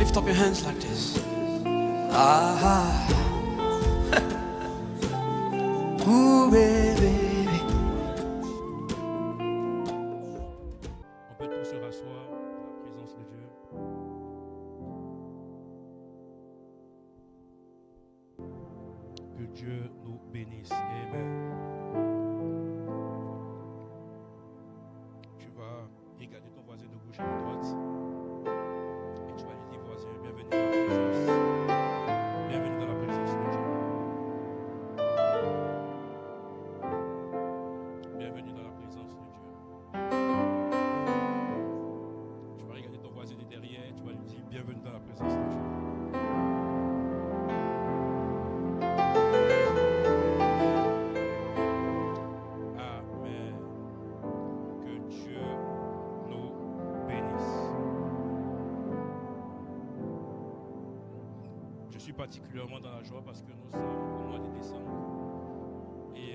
Lift up your hands like this. Ah. Ooh, baby. On peut tous se rasseoir en la présence de Dieu. Que Dieu nous bénisse. Amen. Tu vas regarder ton voisin de gauche et de droite. Et tu vas lui dire, voisin, bienvenue dans la présence. Bienvenue dans la présence de Dieu. Bienvenue dans la présence de Dieu. Tu vas regarder ton voisin de derrière, tu vas lui dire, bienvenue dans la présence de Dieu. Amen. Que Dieu nous bénisse. Je suis particulièrement dans la joie parce que nous sommes au mois de décembre. Et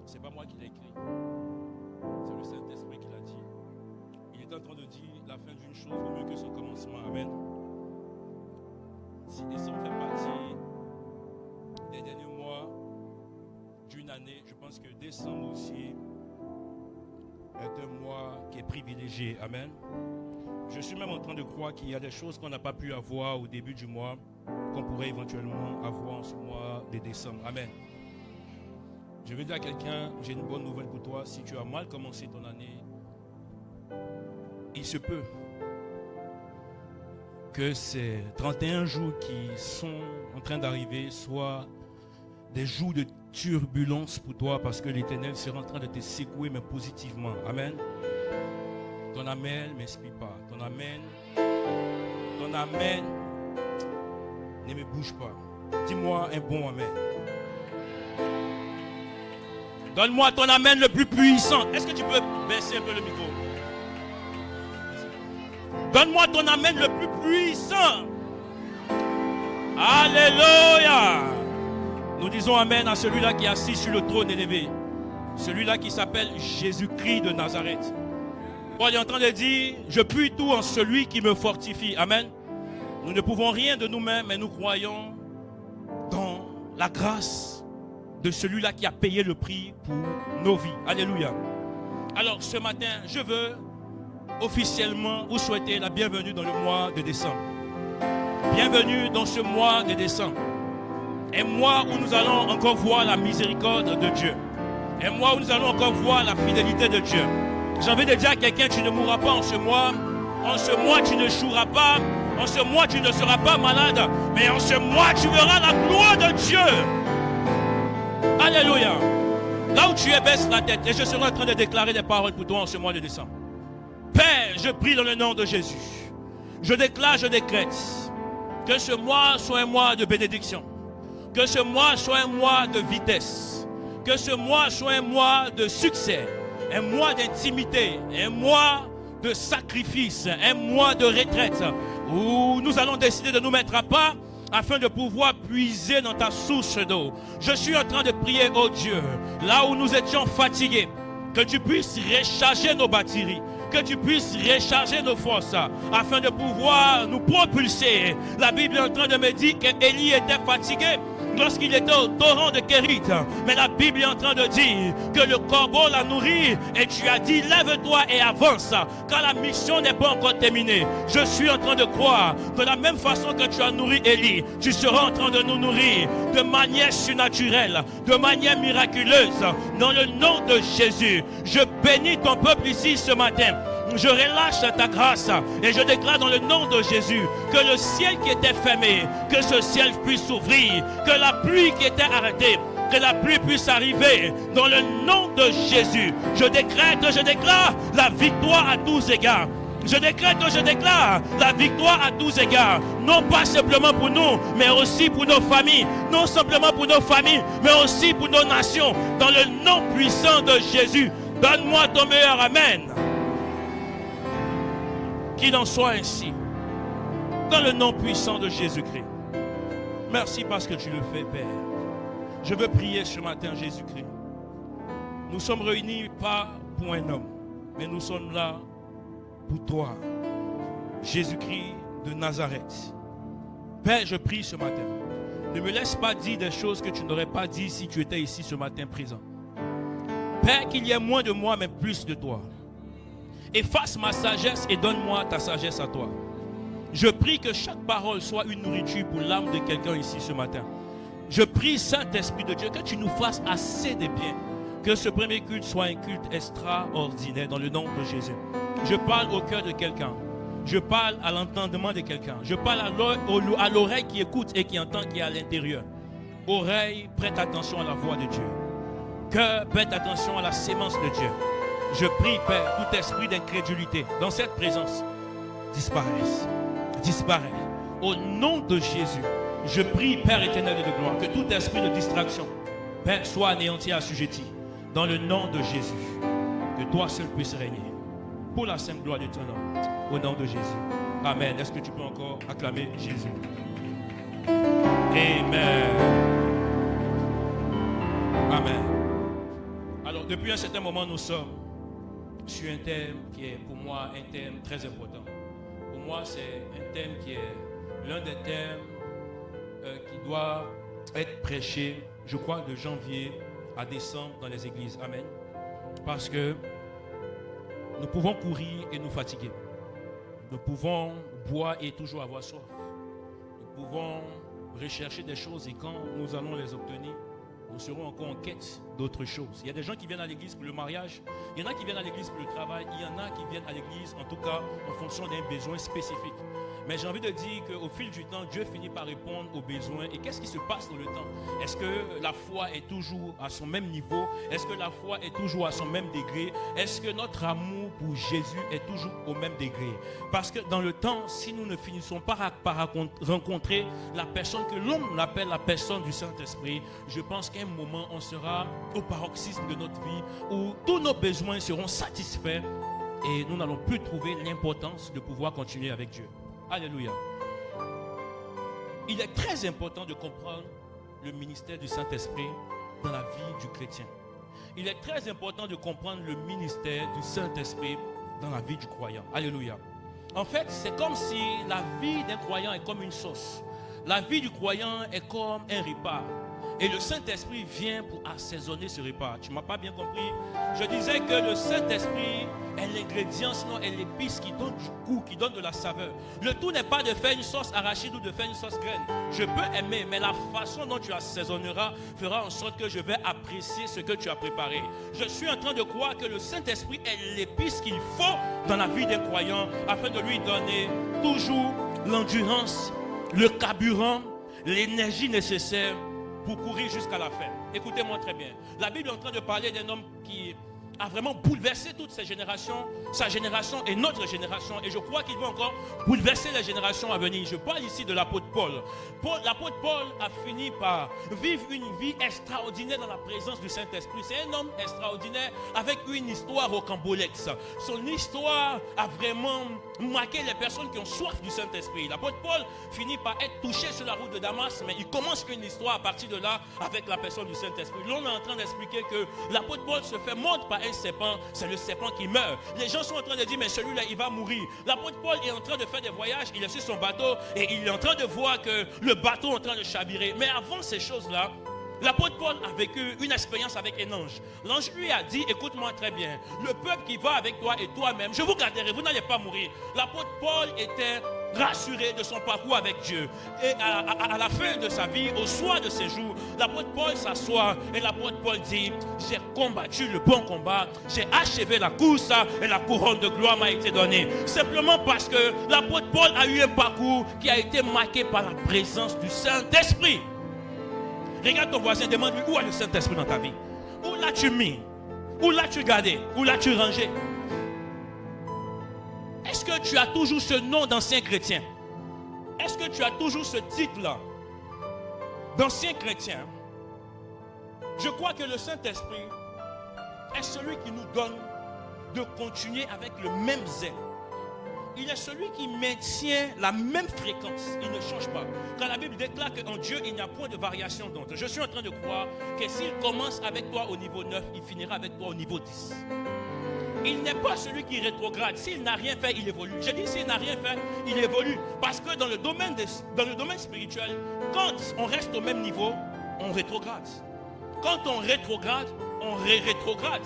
c'est pas moi qui l'ai écrit. C'est le Saint-Esprit qui l'a dit. Il est en train de dire la fin d'une chose vaut mieux que son commencement. Amen. Si décembre fait partie des derniers mois d'une année, je pense que décembre aussi est un mois qui est privilégié. Amen. Je suis même en train de croire qu'il y a des choses qu'on n'a pas pu avoir au début du mois, qu'on pourrait éventuellement avoir en ce mois de décembre. Amen. Je veux dire à quelqu'un, j'ai une bonne nouvelle pour toi. Si tu as mal commencé ton année, il se peut que ces 31 jours qui sont en train d'arriver soient des jours de turbulence pour toi parce que l'Éternel sera en train de te secouer, mais positivement. Amen. Ton amen ne m'inspire pas. Ton amen ne me bouge pas. Dis-moi un bon amen. Donne-moi ton amen le plus puissant. Est-ce que tu peux baisser un peu le micro? Donne-moi ton amen le plus puissant. Alléluia. Nous disons amen à celui-là qui est assis sur le trône élevé. Celui-là qui s'appelle Jésus-Christ de Nazareth. Paul est en train de dire, je puis tout en celui qui me fortifie. Amen. Nous ne pouvons rien de nous-mêmes, mais nous croyons dans la grâce de celui-là qui a payé le prix pour nos vies. Alléluia. Alors ce matin, je veux officiellement vous souhaiter la bienvenue dans le mois de décembre. Bienvenue dans ce mois de décembre. Un mois où nous allons encore voir la miséricorde de Dieu. Un mois où nous allons encore voir la fidélité de Dieu. J'ai envie de dire à quelqu'un, tu ne mourras pas en ce mois. En ce mois, tu ne joueras pas. En ce mois, tu ne seras pas malade. Mais en ce mois, tu verras la gloire de Dieu. Alléluia. Là où tu es, baisse la tête. Et je serai en train de déclarer des paroles pour toi en ce mois de décembre. Père, je prie dans le nom de Jésus. Je déclare, je décrète que ce mois soit un mois de bénédiction. Que ce mois soit un mois de vitesse. Que ce mois soit un mois de succès. Un mois d'intimité. Un mois de sacrifice. Un mois de retraite. Où nous allons décider de nous mettre à part afin de pouvoir puiser dans ta source d'eau. Je suis en train de prier, oh Dieu, là où nous étions fatigués, que tu puisses recharger nos batteries, que tu puisses recharger nos forces, afin de pouvoir nous propulser. La Bible est en train de me dire qu'Élie était fatigué lorsqu'il était au torrent de Kérit. Mais la Bible est en train de dire que le corbeau l'a nourri et tu as dit lève-toi et avance car la mission n'est pas encore terminée. Je suis en train de croire de la même façon que tu as nourri Élie, tu seras en train de nous nourrir de manière surnaturelle, de manière miraculeuse dans le nom de Jésus. Je bénis ton peuple ici ce matin. Je relâche ta grâce et je déclare dans le nom de Jésus que le ciel qui était fermé, que ce ciel puisse s'ouvrir, que la pluie qui était arrêtée, que la pluie puisse arriver dans le nom de Jésus. Je déclare la victoire à tous égards. Je déclare la victoire à tous égards. Non pas simplement pour nous, mais aussi pour nos familles. Non simplement pour nos familles, mais aussi pour nos nations. Dans le nom puissant de Jésus. Donne-moi ton meilleur amen. Qu'il en soit ainsi. Dans le nom puissant de Jésus-Christ. Merci parce que tu le fais, Père. Je veux prier ce matin, Jésus-Christ. Nous sommes réunis pas pour un homme, mais nous sommes là pour toi. Jésus-Christ de Nazareth. Père, je prie ce matin. Ne me laisse pas dire des choses que tu n'aurais pas dit si tu étais ici ce matin présent. Père, qu'il y ait moins de moi, mais plus de toi. Efface ma sagesse et donne-moi ta sagesse à toi. Je prie que chaque parole soit une nourriture pour l'âme de quelqu'un ici ce matin. Je prie, Saint-Esprit de Dieu, que tu nous fasses assez de bien. Que ce premier culte soit un culte extraordinaire dans le nom de Jésus. Je parle au cœur de quelqu'un. Je parle à l'entendement de quelqu'un. Je parle à l'oreille qui écoute et qui entend, qui est à l'intérieur. Oreille, prête attention à la voix de Dieu. Cœur, prête attention à la sémence de Dieu. Je prie, Père, tout esprit d'incrédulité dans cette présence disparaisse. Disparaît. Au nom de Jésus, je prie, Père éternel de gloire, que tout esprit de distraction, Père, soit anéanti, assujetti. Dans le nom de Jésus, que toi seul puisses régner. Pour la sainte gloire de ton nom. Au nom de Jésus. Amen. Est-ce que tu peux encore acclamer Jésus? Amen. Amen. Alors, depuis un certain moment, nous sommes sur un thème qui est pour moi un thème très important. Pour moi, c'est un thème qui est l'un des thèmes qui doit être prêché, je crois, de janvier à décembre dans les églises. Amen. Parce que nous pouvons courir et nous fatiguer. Nous pouvons boire et toujours avoir soif. Nous pouvons rechercher des choses et quand nous allons les obtenir, nous serons encore en quête d'autres choses. Il y a des gens qui viennent à l'église pour le mariage, il y en a qui viennent à l'église pour le travail, il y en a qui viennent à l'église, en tout cas, en fonction d'un besoin spécifique. Mais j'ai envie de dire qu'au fil du temps, Dieu finit par répondre aux besoins. Et qu'est-ce qui se passe dans le temps? Est-ce que la foi est toujours à son même niveau? Est-ce que la foi est toujours à son même degré? Est-ce que notre amour pour Jésus est toujours au même degré? Parce que dans le temps, si nous ne finissons pas par rencontrer la personne que l'on appelle la personne du Saint-Esprit, je pense qu'à un moment, on sera au paroxysme de notre vie où tous nos besoins seront satisfaits et nous n'allons plus trouver l'importance de pouvoir continuer avec Dieu. Alléluia. Il est très important de comprendre le ministère du Saint-Esprit dans la vie du chrétien. Il est très important de comprendre le ministère du Saint-Esprit dans la vie du croyant. Alléluia. En fait, c'est comme si la vie d'un croyant est comme une sauce. La vie du croyant est comme un repas. Et le Saint-Esprit vient pour assaisonner ce repas. Tu ne m'as pas bien compris? Je disais que le Saint-Esprit est l'ingrédient, sinon est l'épice qui donne du goût, qui donne de la saveur. Le tout n'est pas de faire une sauce arachide ou de faire une sauce graine. Je peux aimer, mais la façon dont tu assaisonneras fera en sorte que je vais apprécier ce que tu as préparé. Je suis en train de croire que le Saint-Esprit est l'épice qu'il faut dans la vie d'un croyant afin de lui donner toujours l'endurance, le carburant, l'énergie nécessaire pour courir jusqu'à la fin. Écoutez-moi très bien. La Bible est en train de parler d'un homme qui a vraiment bouleversé toutes ces générations, sa génération et notre génération. Et je crois qu'il va encore bouleverser les générations à venir. Je parle ici de l'apôtre Paul. L'apôtre Paul a fini par vivre une vie extraordinaire dans la présence du Saint-Esprit. C'est un homme extraordinaire avec une histoire rocambolesque. Son histoire a vraiment marqué les personnes qui ont soif du Saint-Esprit. L'apôtre Paul finit par être touché sur la route de Damas, mais il commence une histoire à partir de là avec la personne du Saint-Esprit. L'on est en train d'expliquer que l'apôtre Paul se fait mordre par un serpent, c'est le serpent qui meurt. Les gens sont en train de dire, mais celui-là, il va mourir. L'apôtre Paul est en train de faire des voyages, il est sur son bateau et il est en train de voir que le bateau est en train de chavirer. Mais avant ces choses-là, l'apôtre Paul a vécu une expérience avec un ange. L'ange lui a dit, écoute-moi très bien, le peuple qui va avec toi et toi-même, je vous garderai, vous n'allez pas mourir. L'apôtre Paul était rassuré de son parcours avec Dieu. Et à la fin de sa vie, au soir de ses jours, l'apôtre Paul s'assoit et l'apôtre Paul dit, j'ai combattu le bon combat, j'ai achevé la course et la couronne de gloire m'a été donnée. Simplement parce que l'apôtre Paul a eu un parcours qui a été marqué par la présence du Saint-Esprit. Regarde ton voisin, demande-lui où est le Saint-Esprit dans ta vie. Où l'as-tu mis? Où l'as-tu gardé? Où l'as-tu rangé? Est-ce que tu as toujours ce nom d'ancien chrétien? Est-ce que tu as toujours ce titre-là d'ancien chrétien? Je crois que le Saint-Esprit est celui qui nous donne de continuer avec le même zèle. Il est celui qui maintient la même fréquence. Il ne change pas. Quand la Bible déclare qu'en Dieu, il n'y a point de variation d'onde. Je suis en train de croire que s'il commence avec toi au niveau 9, il finira avec toi au niveau 10. Il n'est pas celui qui rétrograde. S'il n'a rien fait, il évolue. Je dis s'il n'a rien fait, il évolue. Parce que dans le domaine spirituel, quand on reste au même niveau, on rétrograde. Quand on rétrograde, on rétrograde.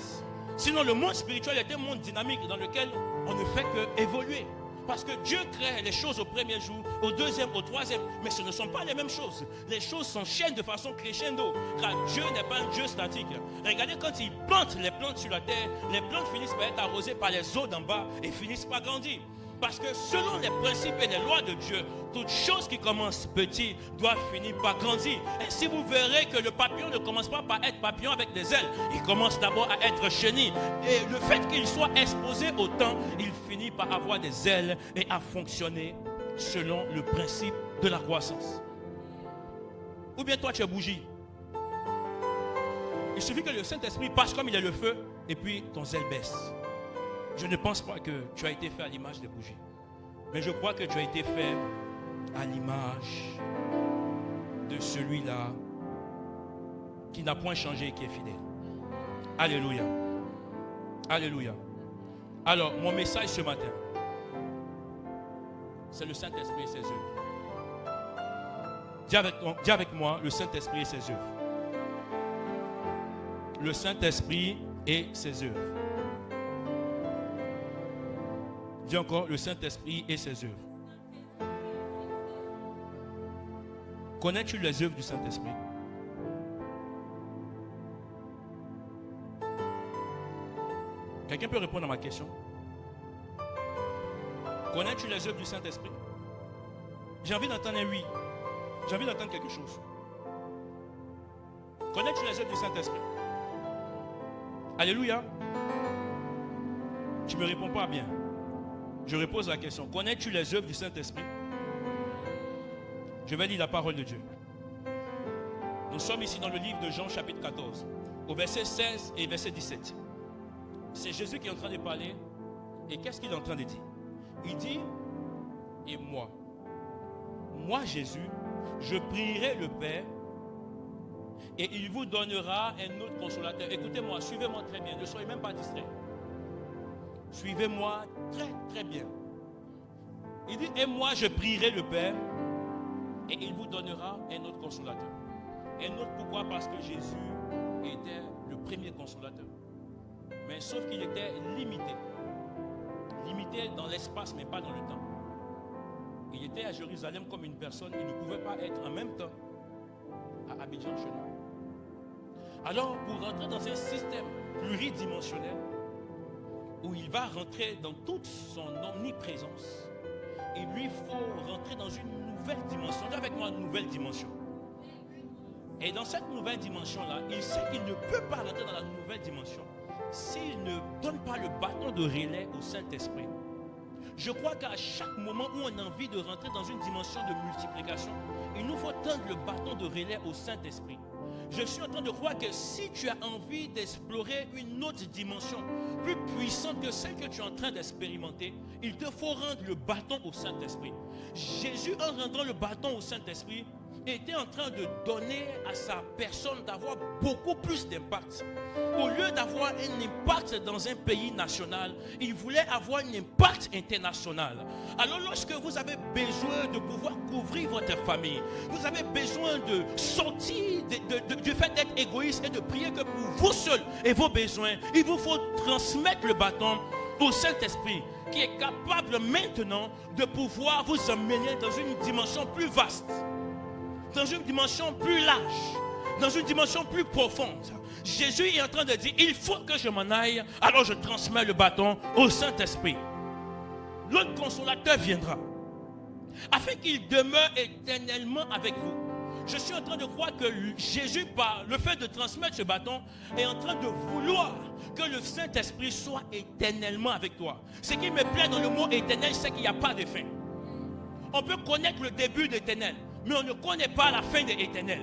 Sinon, le monde spirituel est un monde dynamique dans lequel on ne fait que évoluer. Parce que Dieu crée les choses au premier jour, au deuxième, au troisième. Mais ce ne sont pas les mêmes choses. Les choses s'enchaînent de façon crescendo. Car Dieu n'est pas un Dieu statique. Regardez quand il plante les plantes sur la terre, les plantes finissent par être arrosées par les eaux d'en bas et finissent par grandir. Parce que selon les principes et les lois de Dieu, toute chose qui commence petit doit finir par grandir. Ainsi vous verrez que le papillon ne commence pas par être papillon avec des ailes. Il commence d'abord à être chenille. Et le fait qu'il soit exposé au temps, il finit par avoir des ailes et à fonctionner selon le principe de la croissance. Ou bien toi tu es bougie. Il suffit que le Saint-Esprit passe comme il est le feu et puis ton zèle baisse. Je ne pense pas que tu as été fait à l'image des bougies. Mais je crois que tu as été fait à l'image de celui-là qui n'a point changé et qui est fidèle. Alléluia. Alléluia. Alors, mon message ce matin, c'est le Saint-Esprit et ses œuvres. Dis avec moi, le Saint-Esprit et ses œuvres. Le Saint-Esprit et ses œuvres. Dis encore, le Saint-Esprit et ses œuvres. Connais-tu les œuvres du Saint-Esprit? Quelqu'un peut répondre à ma question? Connais-tu les œuvres du Saint-Esprit? J'ai envie d'entendre un oui. J'ai envie d'entendre quelque chose. Connais-tu les œuvres du Saint-Esprit? Alléluia. Tu ne me réponds pas bien. Je repose la question. Connais-tu les œuvres du Saint-Esprit? Je vais lire la parole de Dieu. Nous sommes ici dans le livre de Jean chapitre 14, au verset 16 et verset 17. C'est Jésus qui est en train de parler. Et qu'est-ce qu'il est en train de dire? Il dit, et moi, Jésus, je prierai le Père et il vous donnera un autre consolateur. Écoutez-moi, suivez-moi très bien, ne soyez même pas distraits. Suivez-moi très très bien. Il dit, et moi je prierai le Père et il vous donnera un autre consolateur. Un autre pourquoi? Parce que Jésus était le premier consolateur. Mais sauf qu'il était limité. Limité dans l'espace mais pas dans le temps. Il était à Jérusalem comme une personne. Il ne pouvait pas être en même temps à Abidjan chez nous. Alors pour rentrer dans un système pluridimensionnel, où il va rentrer dans toute son omniprésence, il lui faut rentrer dans une nouvelle dimension. Dis avec moi, une nouvelle dimension. Et dans cette nouvelle dimension-là, il sait qu'il ne peut pas rentrer dans la nouvelle dimension s'il ne donne pas le bâton de relais au Saint-Esprit. Je crois qu'à chaque moment où on a envie de rentrer dans une dimension de multiplication, il nous faut tendre le bâton de relais au Saint-Esprit. Je suis en train de croire que si tu as envie d'explorer une autre dimension plus puissante que celle que tu es en train d'expérimenter, il te faut rendre le bâton au Saint-Esprit. Jésus, en rendant le bâton au Saint-Esprit, était en train de donner à sa personne d'avoir beaucoup plus d'impact. Au lieu d'avoir un impact dans un pays national, il voulait avoir un impact international. Alors lorsque vous avez besoin de pouvoir couvrir votre famille, vous avez besoin de sortir du fait d'être égoïste et de prier que pour vous seul et vos besoins, il vous faut transmettre le bâton au Saint-Esprit qui est capable maintenant de pouvoir vous emmener dans une dimension plus vaste, dans une dimension plus large, dans une dimension plus profonde. Jésus est en train de dire, il faut que je m'en aille, alors je transmets le bâton au Saint-Esprit. L'autre consolateur viendra, afin qu'il demeure éternellement avec vous. Je suis en train de croire que Jésus, par le fait de transmettre ce bâton, est en train de vouloir que le Saint-Esprit soit éternellement avec toi. Ce qui me plaît dans le mot éternel, c'est qu'il n'y a pas de fin. On peut connaître le début d'éternel, mais on ne connaît pas la fin de l'éternel.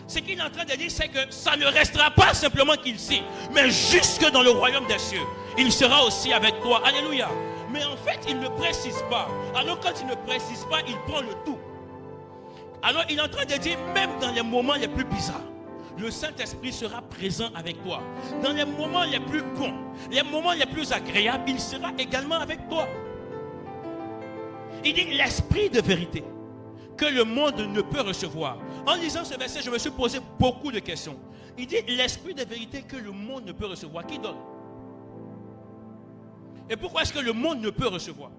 Ce qu'il est en train de dire, c'est que ça ne restera pas simplement qu'ici, mais jusque dans le royaume des cieux. Il sera aussi avec toi. Alléluia. Mais en fait, il ne précise pas. Alors quand il ne précise pas, il prend le tout. Alors il est en train de dire, même dans les moments les plus bizarres, le Saint-Esprit sera présent avec toi. Dans les moments les plus bons, les moments les plus agréables, il sera également avec toi. Il dit l'Esprit de vérité que le monde ne peut recevoir. En lisant ce verset, je me suis posé beaucoup de questions. Il dit l'Esprit de vérité que le monde ne peut recevoir. Qui donne? Et pourquoi est-ce que le monde ne peut recevoir?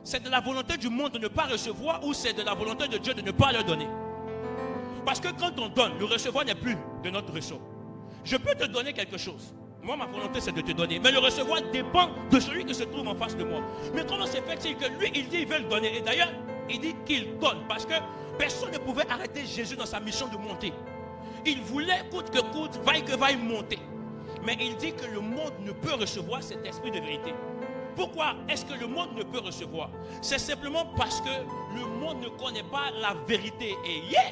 C'est de la volonté du monde de ne pas recevoir ou c'est de la volonté de Dieu de ne pas leur donner? Parce que quand on donne, le recevoir n'est plus de notre ressort. Je peux te donner quelque chose. Moi, ma volonté, c'est de te donner. Mais le recevoir dépend de celui qui se trouve en face de moi. Mais comment se fait-il que lui, il dit qu'il veut le donner? Et d'ailleurs, il dit qu'il donne. Parce que personne ne pouvait arrêter Jésus dans sa mission de monter. Il voulait, coûte que coûte, vaille que vaille, monter. Mais il dit que le monde ne peut recevoir cet esprit de vérité. Pourquoi est-ce que le monde ne peut recevoir? C'est simplement parce que le monde ne connaît pas la vérité.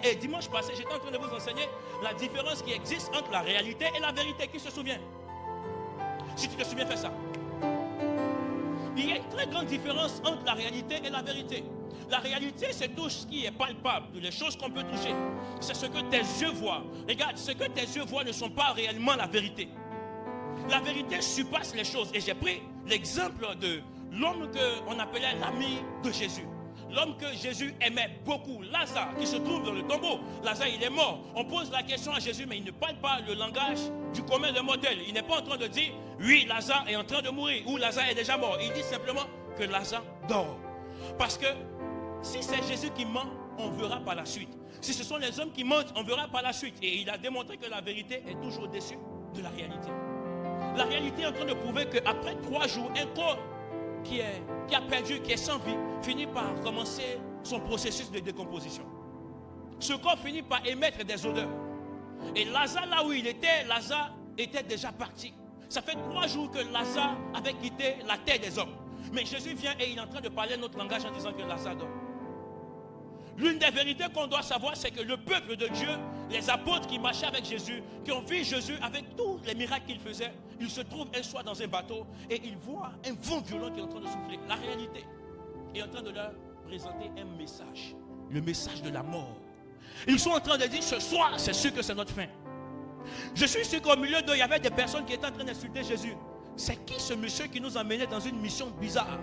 Et dimanche passé, j'étais en train de vous enseigner la différence qui existe entre la réalité et la vérité. Qui se souvient? Si tu te souviens, fais ça. Il y a une très grande différence entre la réalité et la vérité. La réalité, c'est tout ce qui est palpable, les choses qu'on peut toucher. C'est ce que tes yeux voient. Regarde, ce que tes yeux voient ne sont pas réellement la vérité. La vérité surpasse les choses. Et j'ai pris l'exemple de l'homme qu'on appelait l'ami de Jésus. L'homme que Jésus aimait beaucoup, Lazare, qui se trouve dans le tombeau. Lazare, il est mort. On pose la question à Jésus, mais il ne parle pas le langage du commun des mortels. Il n'est pas en train de dire, oui, Lazare est en train de mourir, ou Lazare est déjà mort. Il dit simplement que Lazare dort. Parce que si c'est Jésus qui ment, on verra par la suite. Si ce sont les hommes qui mentent, on verra par la suite. Et il a démontré que la vérité est toujours au-dessus de la réalité. La réalité est en train de prouver qu'après 3 jours, un corps qui a perdu, qui est sans vie, finit par commencer son processus de décomposition. Ce corps finit par émettre des odeurs. Et Lazare, là où il était, Lazare était déjà parti. Ça fait 3 jours que Lazare avait quitté la terre des hommes. Mais Jésus vient et il est en train de parler notre langage en disant que Lazare dort. L'une des vérités qu'on doit savoir, c'est que le peuple de Dieu, les apôtres qui marchaient avec Jésus, qui ont vu Jésus avec tous les miracles qu'il faisait, ils se trouvent un soir dans un bateau et ils voient un vent violent qui est en train de souffler. La réalité est en train de leur présenter un message, le message de la mort. Ils sont en train de dire, ce soir, c'est sûr que c'est notre fin. Je suis sûr qu'au milieu d'eux, il y avait des personnes qui étaient en train d'insulter Jésus. C'est qui ce monsieur qui nous emmenait dans une mission bizarre?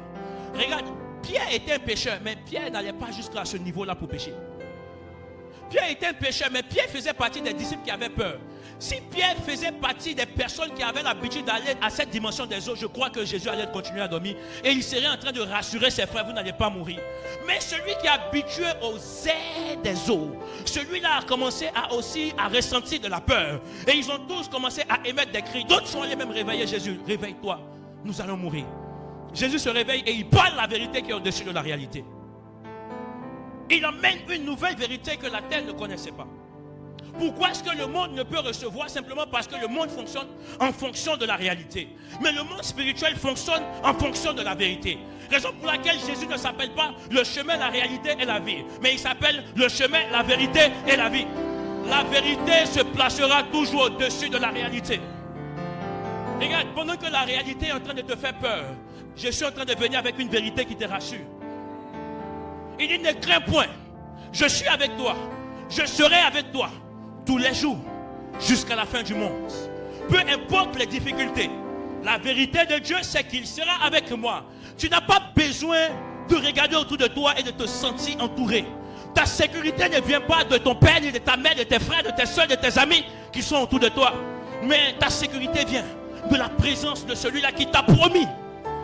Regarde, Pierre était un pécheur, mais Pierre n'allait pas jusqu'à ce niveau-là pour pécher. Pierre était un pécheur, mais Pierre faisait partie des disciples qui avaient peur. Si Pierre faisait partie des personnes qui avaient l'habitude d'aller à cette dimension des eaux, je crois que Jésus allait continuer à dormir et il serait en train de rassurer ses frères, vous n'allez pas mourir. Mais celui qui est habitué aux airs des eaux, celui-là a commencé à ressentir de la peur. Et ils ont tous commencé à émettre des cris. D'autres sont allés même réveiller Jésus. Réveille-toi, nous allons mourir. Jésus se réveille et il parle la vérité qui est au-dessus de la réalité. Il emmène une nouvelle vérité que la terre ne connaissait pas. Pourquoi est-ce que le monde ne peut recevoir? Simplement parce que le monde fonctionne en fonction de la réalité. Mais le monde spirituel fonctionne en fonction de la vérité. Raison pour laquelle Jésus ne s'appelle pas le chemin, la réalité et la vie. Mais il s'appelle le chemin, la vérité et la vie. La vérité se placera toujours au-dessus de la réalité. Regarde, pendant que la réalité est en train de te faire peur, je suis en train de venir avec une vérité qui te rassure. Il dit, ne crains point, je suis avec toi, je serai avec toi tous les jours jusqu'à la fin du monde. Peu importe les difficultés, la vérité de Dieu, c'est qu'il sera avec moi. Tu n'as pas besoin de regarder autour de toi et de te sentir entouré. Ta sécurité ne vient pas de ton père, ni de ta mère, de tes frères, de tes soeurs, de tes amis qui sont autour de toi. Mais ta sécurité vient de la présence de celui-là qui t'a promis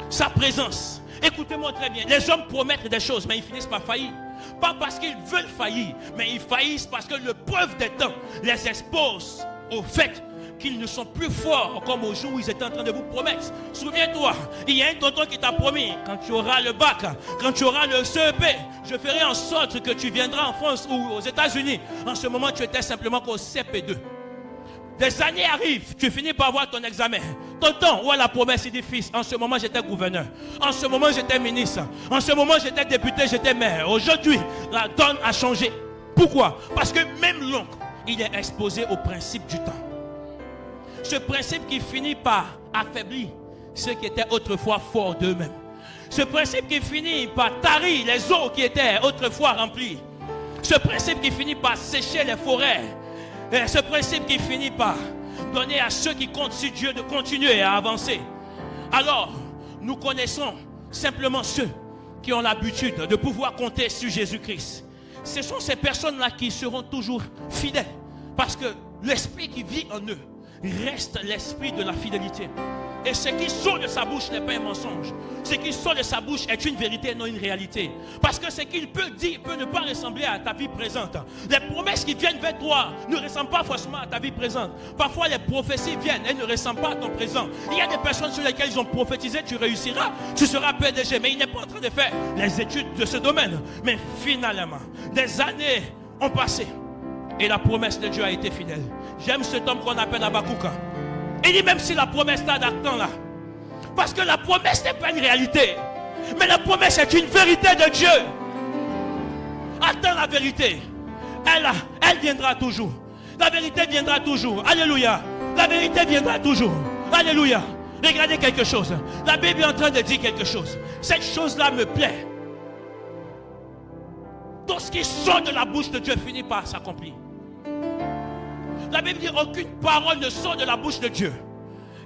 sa présence. Écoutez-moi très bien, les hommes promettent des choses, mais ils finissent par faillir. Pas parce qu'ils veulent faillir, mais ils faillissent parce que le preuve des temps les expose au fait qu'ils ne sont plus forts comme au jour où ils étaient en train de vous promettre. Souviens-toi, il y a un tonton qui t'a promis, quand tu auras le bac, quand tu auras le CEP, je ferai en sorte que tu viendras en France ou aux États-Unis. En ce moment, tu étais simplement qu'au CP2. Des années arrivent, tu finis par avoir ton examen. Tonton, où est la promesse? Il dit, fils, en ce moment j'étais gouverneur. En ce moment j'étais ministre. En ce moment j'étais député, j'étais maire. Aujourd'hui, la donne a changé. Pourquoi? Parce que même l'oncle, il est exposé au principe du temps. Ce principe qui finit par affaiblir ceux qui étaient autrefois forts d'eux-mêmes. Ce principe qui finit par tarir les eaux qui étaient autrefois remplies. Ce principe qui finit par sécher les forêts. Et ce principe qui finit par donner à ceux qui comptent sur Dieu de continuer à avancer. Alors, nous connaissons simplement ceux qui ont l'habitude de pouvoir compter sur Jésus-Christ. Ce sont ces personnes-là qui seront toujours fidèles. Parce que l'esprit qui vit en eux reste l'esprit de la fidélité. Et ce qui sort de sa bouche n'est pas un mensonge. Ce qui sort de sa bouche est une vérité, non une réalité. Parce que ce qu'il peut dire peut ne pas ressembler à ta vie présente. Les promesses qui viennent vers toi ne ressemblent pas forcément à ta vie présente. Parfois les prophéties viennent et ne ressemblent pas à ton présent. Il y a des personnes sur lesquelles ils ont prophétisé, tu réussiras, tu seras PDG. Mais il n'est pas en train de faire les études de ce domaine. Mais finalement, des années ont passé et la promesse de Dieu a été fidèle. J'aime cet homme qu'on appelle Habakkuk. Il dit même si la promesse d'attend là. Parce que la promesse n'est pas une réalité. Mais la promesse est une vérité de Dieu. Attends la vérité. Elle viendra toujours. La vérité viendra toujours. Alléluia. La vérité viendra toujours. Alléluia. Regardez quelque chose. La Bible est en train de dire quelque chose. Cette chose-là me plaît. Tout ce qui sort de la bouche de Dieu finit par s'accomplir. La Bible dit aucune parole ne sort de la bouche de Dieu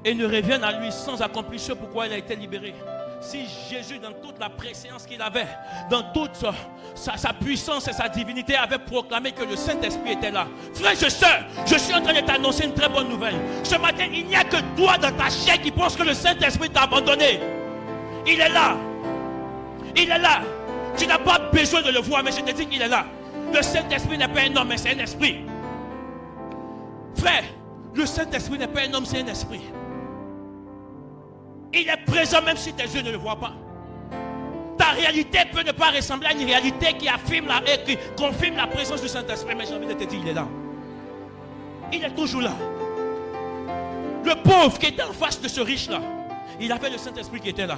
et ne revient à lui sans accomplir ce pourquoi il a été libéré. Si Jésus, dans toute la préséance qu'il avait, dans toute sa puissance et sa divinité, avait proclamé que le Saint-Esprit était là. Frères et sœurs, je suis en train de t'annoncer une très bonne nouvelle. Ce matin, il n'y a que toi dans ta chair qui pense que le Saint-Esprit t'a abandonné. Il est là. Il est là. Tu n'as pas besoin de le voir, mais je te dis qu'il est là. Le Saint-Esprit n'est pas un homme, mais c'est un esprit. Frère, le Saint-Esprit n'est pas un homme, c'est un esprit. Il est présent même si tes yeux ne le voient pas. Ta réalité peut ne pas ressembler à une réalité qui confirme la présence du Saint-Esprit. Mais j'ai envie de te dire, il est là. Il est toujours là. Le pauvre qui était en face de ce riche-là, il avait le Saint-Esprit qui était là.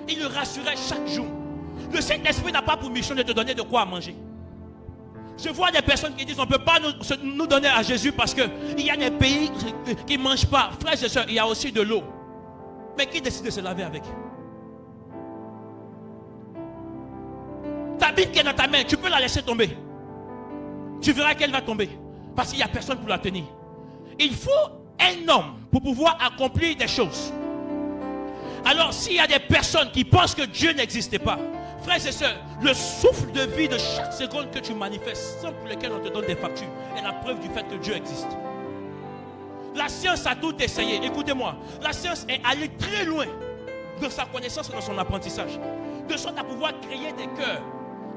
Il le rassurait chaque jour. Le Saint-Esprit n'a pas pour mission de te donner de quoi manger. Je vois des personnes qui disent on ne peut pas nous donner à Jésus parce qu'il y a des pays qui ne mangent pas. Frères et sœurs, il y a aussi de l'eau. Mais qui décide de se laver avec? Ta Bible qui est dans ta main, tu peux la laisser tomber. Tu verras qu'elle va tomber. Parce qu'il n'y a personne pour la tenir. Il faut un homme pour pouvoir accomplir des choses. Alors s'il y a des personnes qui pensent que Dieu n'existait pas, frères et sœurs, le souffle de vie de chaque seconde que tu manifestes, sans pour lequel on te donne des factures, est la preuve du fait que Dieu existe. La science a tout essayé. Écoutez-moi, la science est allée très loin dans sa connaissance et dans son apprentissage, de sorte à pouvoir créer des cœurs.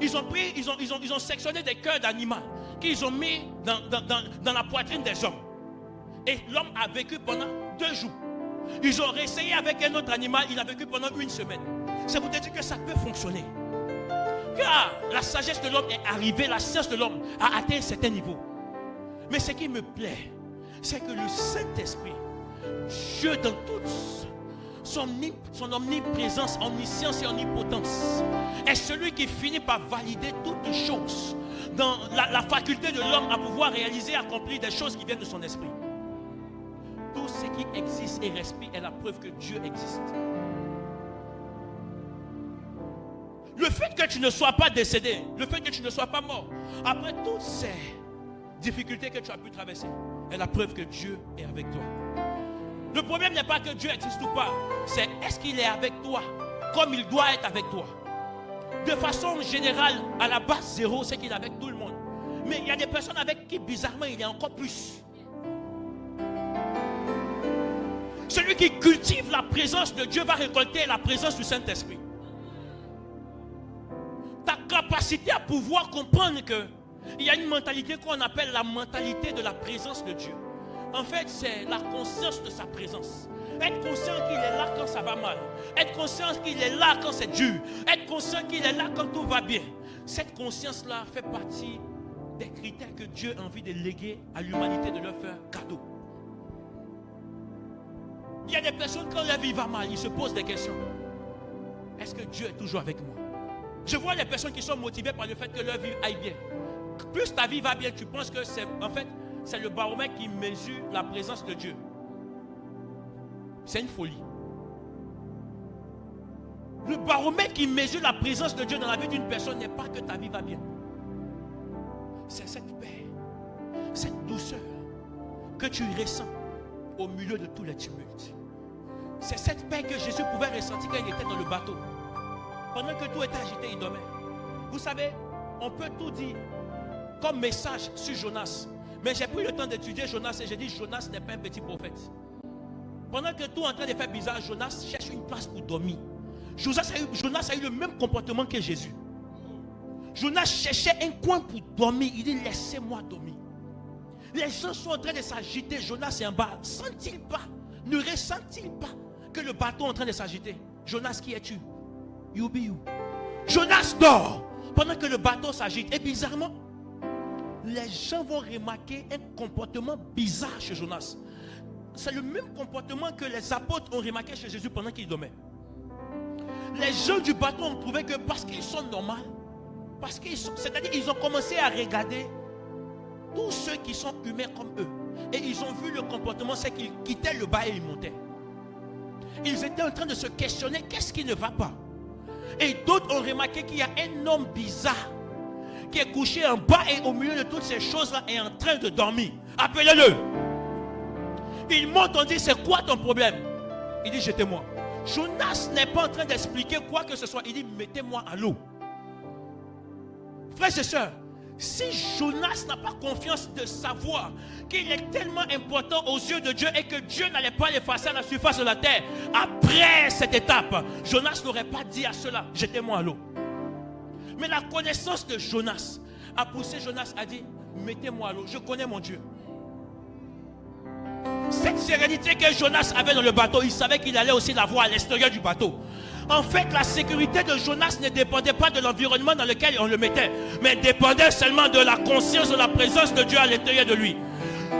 Ils ont sectionné des cœurs d'animaux qu'ils ont mis dans la poitrine des hommes. Et l'homme a vécu pendant 2 jours. Ils ont réessayé avec un autre animal, il a vécu pendant 1 semaine. Ça vous dit que ça peut fonctionner. Car la sagesse de l'homme est arrivée, la science de l'homme a atteint un certain niveau. Mais ce qui me plaît, c'est que le Saint-Esprit, Dieu dans toute son omniprésence, omniscience et omnipotence, est celui qui finit par valider toutes choses dans la faculté de l'homme à pouvoir réaliser et accomplir des choses qui viennent de son esprit. Tout ce qui existe et respire est la preuve que Dieu existe. Le fait que tu ne sois pas décédé, le fait que tu ne sois pas mort, après toutes ces difficultés que tu as pu traverser, est la preuve que Dieu est avec toi. Le problème n'est pas que Dieu existe ou pas, c'est est-ce qu'il est avec toi comme il doit être avec toi. De façon générale, à la base zéro, c'est qu'il est avec tout le monde. Mais il y a des personnes avec qui bizarrement il est encore plus. Celui qui cultive la présence de Dieu va récolter la présence du Saint-Esprit. Ta capacité à pouvoir comprendre que il y a une mentalité qu'on appelle la mentalité de la présence de Dieu. En fait, c'est la conscience de sa présence. Être conscient qu'il est là quand ça va mal. Être conscient qu'il est là quand c'est dur. Être conscient qu'il est là quand tout va bien. Cette conscience-là fait partie des critères que Dieu a envie de léguer à l'humanité, de leur faire cadeau. Il y a des personnes, quand leur vie va mal, ils se posent des questions. Est-ce que Dieu est toujours avec moi? Je vois les personnes qui sont motivées par le fait que leur vie aille bien. Plus ta vie va bien, tu penses que c'est le baromètre qui mesure la présence de Dieu. C'est une folie. Le baromètre qui mesure la présence de Dieu dans la vie d'une personne n'est pas que ta vie va bien. C'est cette paix. cette douceur que tu ressens au milieu de tous les tumultes. C'est cette paix que Jésus pouvait ressentir quand il était dans le bateau. Pendant que tout était agité, il dormait. Vous savez, on peut tout dire comme message sur Jonas. Mais j'ai pris le temps d'étudier Jonas et j'ai dit Jonas n'est pas un petit prophète. Pendant que tout est en train de faire bizarre, Jonas cherche une place pour dormir. Jonas a eu le même comportement que Jésus. Jonas cherchait un coin pour dormir. Il dit laissez-moi dormir. Les gens sont en train de s'agiter. Jonas est en bas. Sent-il pas, ne ressent-il pas que le bateau est en train de s'agiter? Jonas, qui es-tu? You be you. Jonas dort pendant que le bateau s'agite. Et bizarrement, les gens vont remarquer un comportement bizarre chez Jonas. C'est le même comportement que les apôtres ont remarqué chez Jésus pendant qu'il dormait. Les gens du bateau ont trouvé que parce qu'ils sont normaux, c'est-à-dire ils ont commencé à regarder tous ceux qui sont humains comme eux. Et ils ont vu le comportement, c'est qu'ils quittaient le bas et ils montaient. Ils étaient en train de se questionner, qu'est-ce qui ne va pas? Et d'autres ont remarqué qu'il y a un homme bizarre qui est couché en bas et au milieu de toutes ces choses-là est en train de dormir. Appelez-le. Il monte, on dit, c'est quoi ton problème? Il dit, jetez-moi. Jonas n'est pas en train d'expliquer quoi que ce soit. Il dit, mettez-moi à l'eau. Frères et sœurs, si Jonas n'a pas confiance de savoir qu'il est tellement important aux yeux de Dieu et que Dieu n'allait pas l'effacer à la surface de la terre, après cette étape, Jonas n'aurait pas dit à cela, jetez-moi à l'eau. Mais la connaissance de Jonas a poussé Jonas à dire, mettez-moi à l'eau, je connais mon Dieu. Cette sérénité que Jonas avait dans le bateau, il savait qu'il allait aussi l'avoir à l'extérieur du bateau. En fait, la sécurité de Jonas ne dépendait pas de l'environnement dans lequel on le mettait, mais dépendait seulement de la conscience de la présence de Dieu à l'intérieur de lui.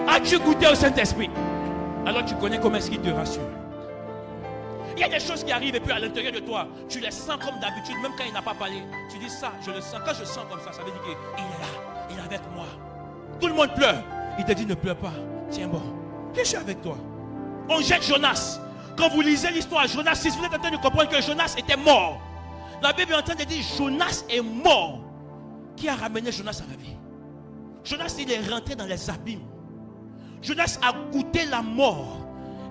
As-tu goûté au Saint-Esprit? Alors tu connais comment est-ce qu'il te rassure. Il y a des choses qui arrivent et puis à l'intérieur de toi, tu les sens comme d'habitude, même quand il n'a pas parlé. Tu dis ça, je le sens. Quand je sens comme ça veut dire qu'il est là, il est avec moi. Tout le monde pleure. Il te dit ne pleure pas, tiens bon. Je suis avec toi. On jette Jonas. Quand vous lisez l'histoire, Jonas, si vous êtes en train de comprendre que Jonas était mort, la Bible est en train de dire Jonas est mort. Qui a ramené Jonas à la vie? Jonas, il est rentré dans les abîmes. Jonas a goûté la mort.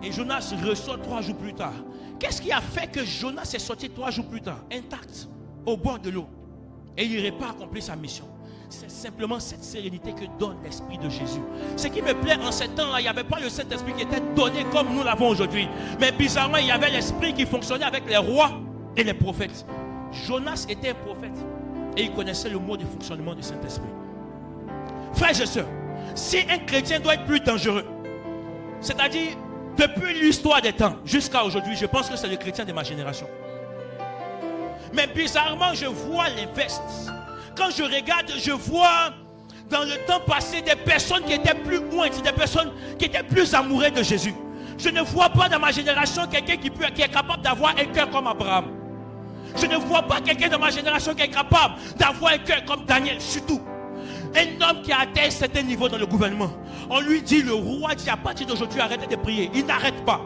Et Jonas ressort 3 jours plus tard. Qu'est-ce qui a fait que Jonas est sorti 3 jours plus tard, intact, au bord de l'eau? Et il n'aurait pas accompli sa mission. C'est simplement cette sérénité que donne l'Esprit de Jésus. Ce qui me plaît en ce temps-là, il n'y avait pas le Saint-Esprit qui était donné comme nous l'avons aujourd'hui. Mais bizarrement, il y avait l'Esprit qui fonctionnait avec les rois et les prophètes. Jonas était un prophète et il connaissait le mode de fonctionnement du Saint-Esprit. Frères et sœurs, si un chrétien doit être plus dangereux, c'est-à-dire depuis l'histoire des temps jusqu'à aujourd'hui, je pense que c'est le chrétien de ma génération. Mais bizarrement, je vois l'inverse. Quand je regarde, je vois dans le temps passé des personnes qui étaient plus ointes, des personnes qui étaient plus amoureuses de Jésus. Je ne vois pas dans ma génération quelqu'un qui est capable d'avoir un cœur comme Abraham. Je ne vois pas quelqu'un dans ma génération qui est capable d'avoir un cœur comme Daniel, surtout. Un homme qui a atteint un certain niveau dans le gouvernement. On lui dit, le roi dit, à partir d'aujourd'hui, arrêtez de prier. Il n'arrête pas.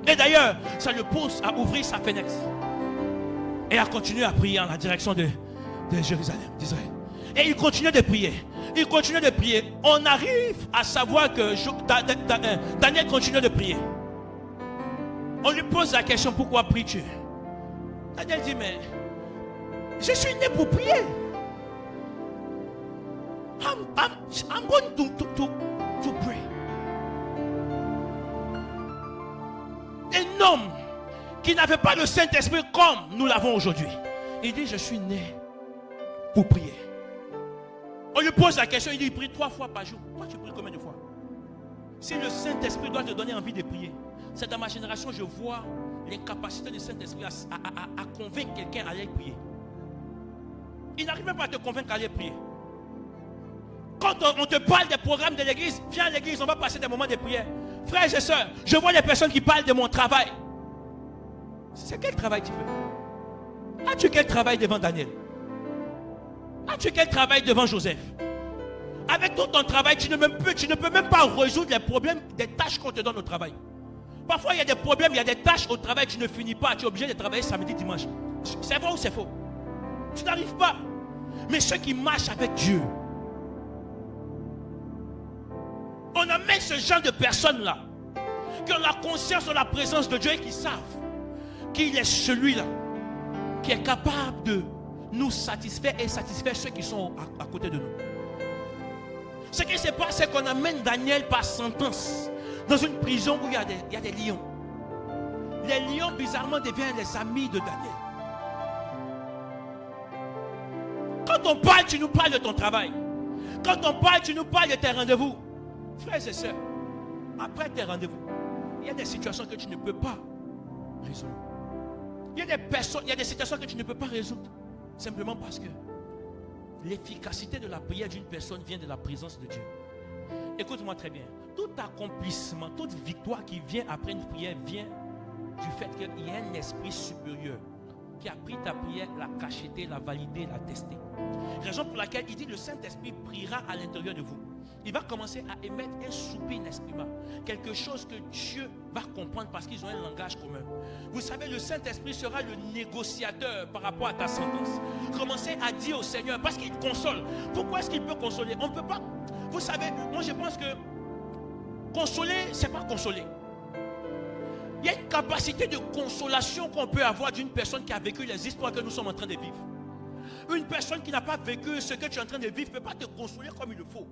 Et d'ailleurs, ça le pousse à ouvrir sa fenêtre et à continuer à prier en la direction de Jérusalem, d'Israël. Et il continue de prier. Il continue de prier. On arrive à savoir que Daniel continue de prier. On lui pose la question, pourquoi pries-tu? Daniel dit, mais je suis né pour prier. I'm going to pray. Un homme qui n'avait pas le Saint-Esprit comme nous l'avons aujourd'hui. Il dit, je suis né pour prier. On lui pose la question, il dit, il prie 3 fois par jour. Toi, tu pries combien de fois? Si le Saint-Esprit doit te donner envie de prier, c'est dans ma génération, je vois l'incapacité du Saint-Esprit à convaincre quelqu'un à aller prier. Il n'arrive même pas à te convaincre à aller prier. Quand on te parle des programmes de l'église, viens à l'église, on va passer des moments de prière. Frères et sœurs, je vois des personnes qui parlent de mon travail. C'est quel travail tu fais? As-tu quel travail devant Daniel? As-tu quel travail devant Joseph? Avec tout ton travail, tu ne peux même pas résoudre les problèmes des tâches qu'on te donne au travail. Parfois, il y a des problèmes, il y a des tâches au travail, tu ne finis pas, tu es obligé de travailler samedi, dimanche. C'est vrai ou c'est faux? Tu n'arrives pas. Mais ceux qui marchent avec Dieu, amène ce genre de personnes-là, qui ont la conscience de la présence de Dieu et qui savent qu'il est celui-là qui est capable de nous satisfaire et satisfaire ceux qui sont à côté de nous. Ce qui se passe, c'est qu'on amène Daniel par sentence dans une prison où il y a des lions. Les lions, bizarrement, deviennent les amis de Daniel. Quand on parle, tu nous parles de ton travail. Quand on parle, tu nous parles de tes rendez-vous. Frères et sœurs, après tes rendez-vous, il y a des situations que tu ne peux pas résoudre. Il y a des situations que tu ne peux pas résoudre. Simplement parce que l'efficacité de la prière d'une personne vient de la présence de Dieu. Écoute-moi très bien. Tout accomplissement, toute victoire qui vient après une prière vient du fait qu'il y a un esprit supérieur qui a pris ta prière, l'a cachetée, l'a validée, l'a testée. Raison pour laquelle il dit le Saint-Esprit priera à l'intérieur de vous. Il va commencer à émettre un soupir inexprimable. Quelque chose que Dieu va comprendre parce qu'ils ont un langage commun. Vous savez, le Saint-Esprit sera le négociateur par rapport à ta sentence. Commencez à dire au Seigneur, parce qu'il console. Pourquoi est-ce qu'il peut consoler? On ne peut pas. Vous savez, moi je pense que consoler, ce n'est pas consoler. Il y a une capacité de consolation qu'on peut avoir d'une personne qui a vécu les histoires que nous sommes en train de vivre. Une personne qui n'a pas vécu ce que tu es en train de vivre ne peut pas te consoler comme il le faut.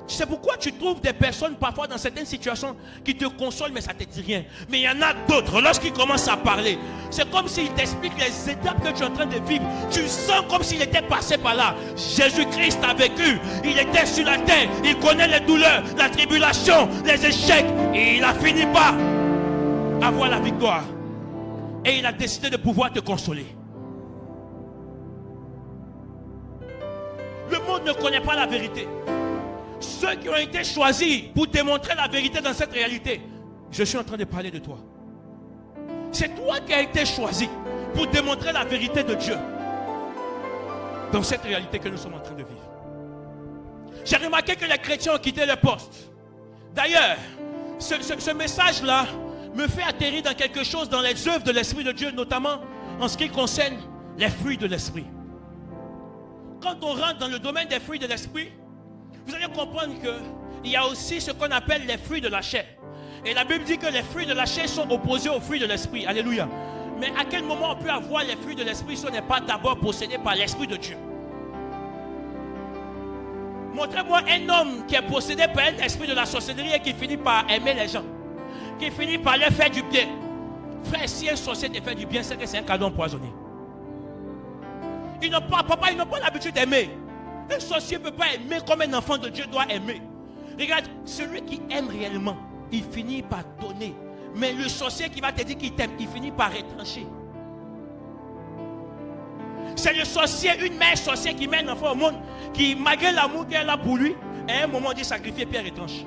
C'est pourquoi tu trouves des personnes parfois dans certaines situations qui te consolent mais ça ne te dit rien. Mais il y en a d'autres, lorsqu'ils commencent à parler, c'est comme s'ils t'expliquent les étapes que tu es en train de vivre. Tu sens comme s'il était passé par là. Jésus-Christ a vécu, il était sur la terre, il connaît les douleurs, la tribulation, les échecs et il a fini par avoir la victoire. Et il a décidé de pouvoir te consoler. Le monde ne connaît pas la vérité. Ceux qui ont été choisis pour démontrer la vérité dans cette réalité, je suis en train de parler de toi. C'est toi qui as été choisi pour démontrer la vérité de Dieu dans cette réalité que nous sommes en train de vivre. J'ai remarqué que les chrétiens ont quitté le poste. D'ailleurs, ce message-là me fait atterrir dans quelque chose dans les œuvres de l'Esprit de Dieu, notamment en ce qui concerne les fruits de l'Esprit. Quand on rentre dans le domaine des fruits de l'Esprit, vous allez comprendre qu'il y a aussi ce qu'on appelle les fruits de la chair. Et la Bible dit que les fruits de la chair sont opposés aux fruits de l'Esprit. Alléluia. Mais à quel moment on peut avoir les fruits de l'Esprit si on n'est pas d'abord possédé par l'Esprit de Dieu? Montrez-moi un homme qui est possédé par un esprit de la sorcellerie et qui finit par aimer les gens, qui finit par leur faire du bien. Frère, si un sorcier te fait du bien, c'est que c'est un cadeau empoisonné. Ils n'ont pas l'habitude d'aimer. Un sorcier ne peut pas aimer comme un enfant de Dieu doit aimer. Regarde, celui qui aime réellement, il finit par donner. Mais le sorcier qui va te dire qu'il t'aime, il finit par retrancher. C'est le sorcier, une mère sorcière qui met un enfant au monde, qui malgré l'amour qu'elle a pour lui, à un moment dit sacrifier Pierre retranche.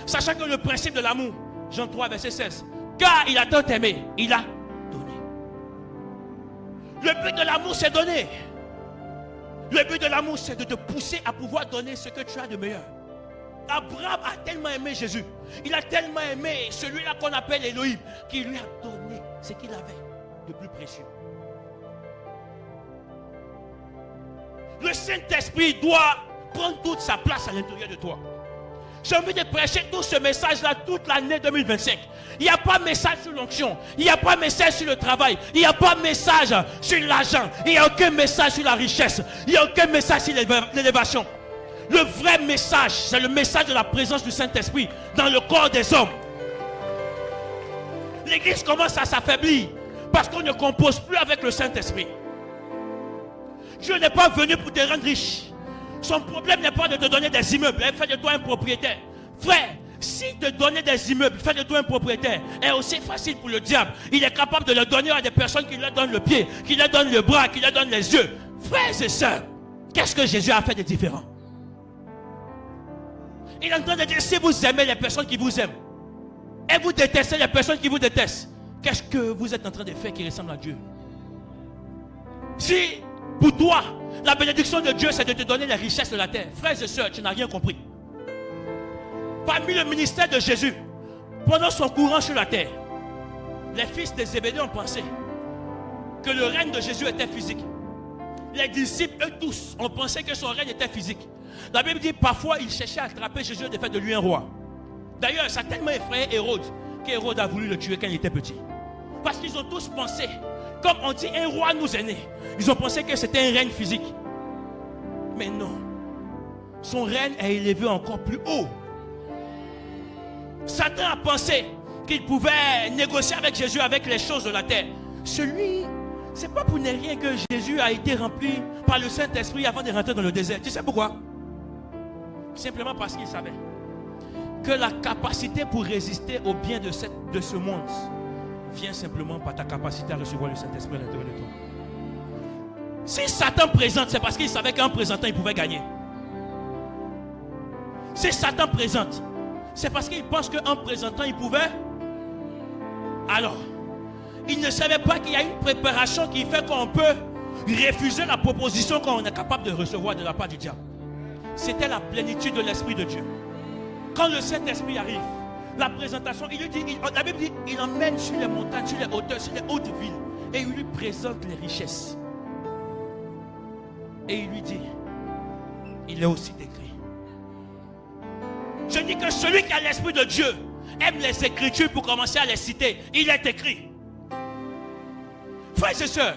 Sachant que le principe de l'amour, Jean 3 verset 16, car il a tant aimé, il a donné. Le but de l'amour, c'est donner. Le but de l'amour, c'est de te pousser à pouvoir donner ce que tu as de meilleur. Abraham a tellement aimé Jésus. Il a tellement aimé celui-là qu'on appelle Elohim, qu'il lui a donné ce qu'il avait de plus précieux. Le Saint-Esprit doit prendre toute sa place à l'intérieur de toi. J'ai envie de prêcher tout ce message-là toute l'année 2025. Il n'y a pas de message sur l'onction. Il n'y a pas de message sur le travail. Il n'y a pas de message sur l'argent. Il n'y a aucun message sur la richesse. Il n'y a aucun message sur l'élévation. Le vrai message, c'est le message de la présence du Saint-Esprit dans le corps des hommes. L'église commence à s'affaiblir parce qu'on ne compose plus avec le Saint-Esprit. Dieu n'est pas venu pour te rendre riche. Son problème n'est pas de te donner des immeubles. Il fait de toi un propriétaire. Frère, si te donner des immeubles, fait de toi un propriétaire, est aussi facile pour le diable. Il est capable de le donner à des personnes qui leur donnent le pied, qui leur donnent le bras, qui leur donnent les yeux. Frères et sœurs, qu'est-ce que Jésus a fait de différent? Il est en train de dire, si vous aimez les personnes qui vous aiment, et vous détestez les personnes qui vous détestent, qu'est-ce que vous êtes en train de faire qui ressemble à Dieu? Si, pour toi, la bénédiction de Dieu, c'est de te donner les richesses de la terre. Frères et sœurs, tu n'as rien compris. Parmi le ministère de Jésus, pendant son courant sur la terre, les fils de Zébédée ont pensé que le règne de Jésus était physique. Les disciples, eux tous, ont pensé que son règne était physique. La Bible dit parfois, ils cherchaient à attraper Jésus de faire de lui un roi. D'ailleurs, ça a tellement effrayé Hérode qu'Hérode a voulu le tuer quand il était petit. Parce qu'ils ont tous pensé, comme on dit, un roi nous est né. Ils ont pensé que c'était un règne physique. Mais non. Son règne est élevé encore plus haut. Satan a pensé qu'il pouvait négocier avec Jésus avec les choses de la terre. C'est pas pour ne rien que Jésus a été rempli par le Saint-Esprit avant de rentrer dans le désert. Tu sais pourquoi? Simplement parce qu'il savait que la capacité pour résister au bien de ce monde vient simplement par ta capacité à recevoir le Saint-Esprit à l'intérieur de toi. Si Satan présente, c'est parce qu'il savait qu'en présentant, il pouvait gagner. Si Satan présente, c'est parce qu'il pense qu'en présentant, il pouvait. Alors, il ne savait pas qu'il y a une préparation qui fait qu'on peut refuser la proposition qu'on est capable de recevoir de la part du diable. C'était la plénitude de l'Esprit de Dieu. Quand le Saint-Esprit arrive, la présentation, il lui dit, la Bible dit, il emmène sur les montagnes, sur les hauteurs, sur les hautes villes, et il lui présente les richesses. Et il lui dit, il est aussi écrit. Je dis que celui qui a l'Esprit de Dieu aime les Écritures pour commencer à les citer. Il est écrit. Frères et sœurs,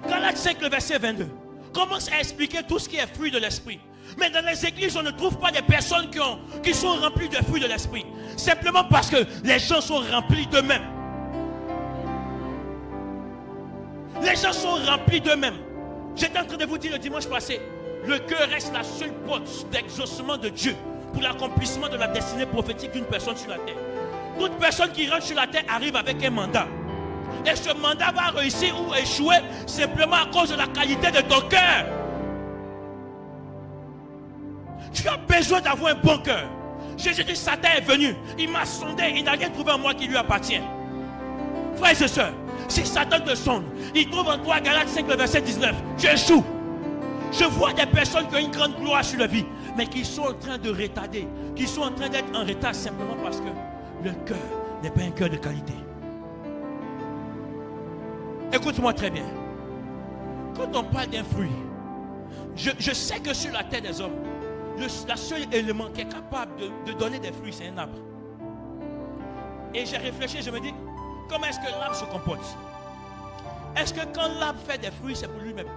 Galates 5, le verset 22, commence à expliquer tout ce qui est fruit de l'Esprit. Mais dans les églises, on ne trouve pas des personnes qui sont remplies de fruits de l'Esprit. Simplement parce que les gens sont remplis d'eux-mêmes. Les gens sont remplis d'eux-mêmes. J'étais en train de vous dire le dimanche passé, le cœur reste la seule porte d'exaucement de Dieu pour l'accomplissement de la destinée prophétique d'une personne sur la terre. Toute personne qui rentre sur la terre arrive avec un mandat. Et ce mandat va réussir ou échouer simplement à cause de la qualité de ton cœur. Tu as besoin d'avoir un bon cœur. Jésus dit, Satan est venu, il m'a sondé, il n'a rien trouvé en moi qui lui appartient. Frères et sœurs, si Satan te sonde, il trouve en toi, Galates 5, le verset 19, tu échoues. Je vois des personnes qui ont une grande gloire sur la vie, mais qui sont en train de retarder, qui sont en train d'être en retard simplement parce que leur cœur n'est pas un cœur de qualité. Écoute-moi très bien. Quand on parle d'un fruit, je sais que sur la terre des hommes, le seul élément qui est capable de donner des fruits, c'est un arbre. Et j'ai réfléchi, je me dis, comment est-ce que l'arbre se comporte? Est-ce que quand l'arbre fait des fruits, c'est pour lui-même?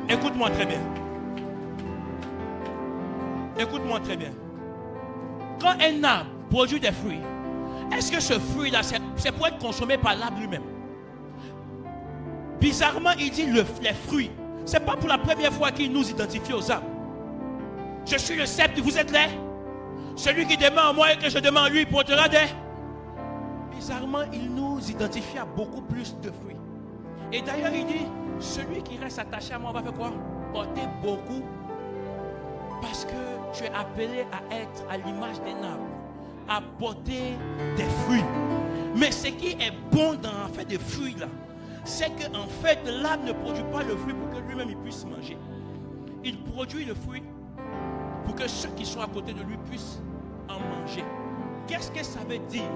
Écoute-moi très bien. Écoute-moi très bien. Quand un arbre produit des fruits, est-ce que ce fruit-là, c'est pour être consommé par l'arbre lui-même? Bizarrement, il dit les fruits. Ce n'est pas pour la première fois qu'il nous identifie aux arbres. Je suis le cep, vous êtes là. Celui qui demande à moi et que je demande à lui, il portera des. Bizarrement, il nous identifie à beaucoup plus de fruits. Et d'ailleurs, il dit, celui qui reste attaché à moi va faire quoi? Porter beaucoup. Parce que tu es appelé à être à l'image d'un arbre, à porter des fruits. Mais ce qui est bon dans en fait des fruits là, c'est qu'en fait l'arbre ne produit pas le fruit pour que lui-même il puisse manger. Il produit le fruit pour que ceux qui sont à côté de lui puissent en manger. Qu'est-ce que ça veut dire?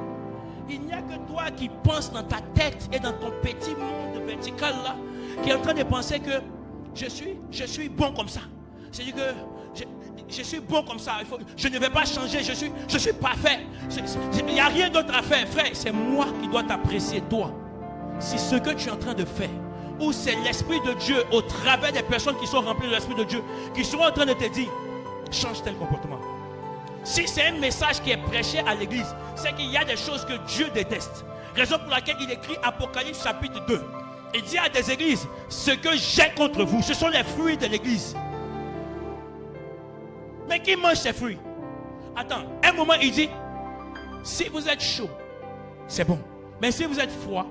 Il n'y a que toi qui penses dans ta tête et dans ton petit monde vertical là, qui est en train de penser que je suis bon comme ça. C'est-à-dire que je suis bon comme ça. Je ne vais pas changer. Je suis parfait. Il n'y a rien d'autre à faire. Frère, c'est moi qui dois t'apprécier, toi. Si ce que tu es en train de faire, ou c'est l'Esprit de Dieu au travers des personnes qui sont remplies de l'Esprit de Dieu, qui sont en train de te dire, change tel comportement. Si c'est un message qui est prêché à l'église, c'est qu'il y a des choses que Dieu déteste. Raison pour laquelle il écrit Apocalypse chapitre 2. Il dit à des églises, ce que j'ai contre vous, ce sont les fruits de l'église. Mais qui mange ces fruits? Attends, un moment il dit, si vous êtes chaud, c'est bon. Mais si vous êtes froid,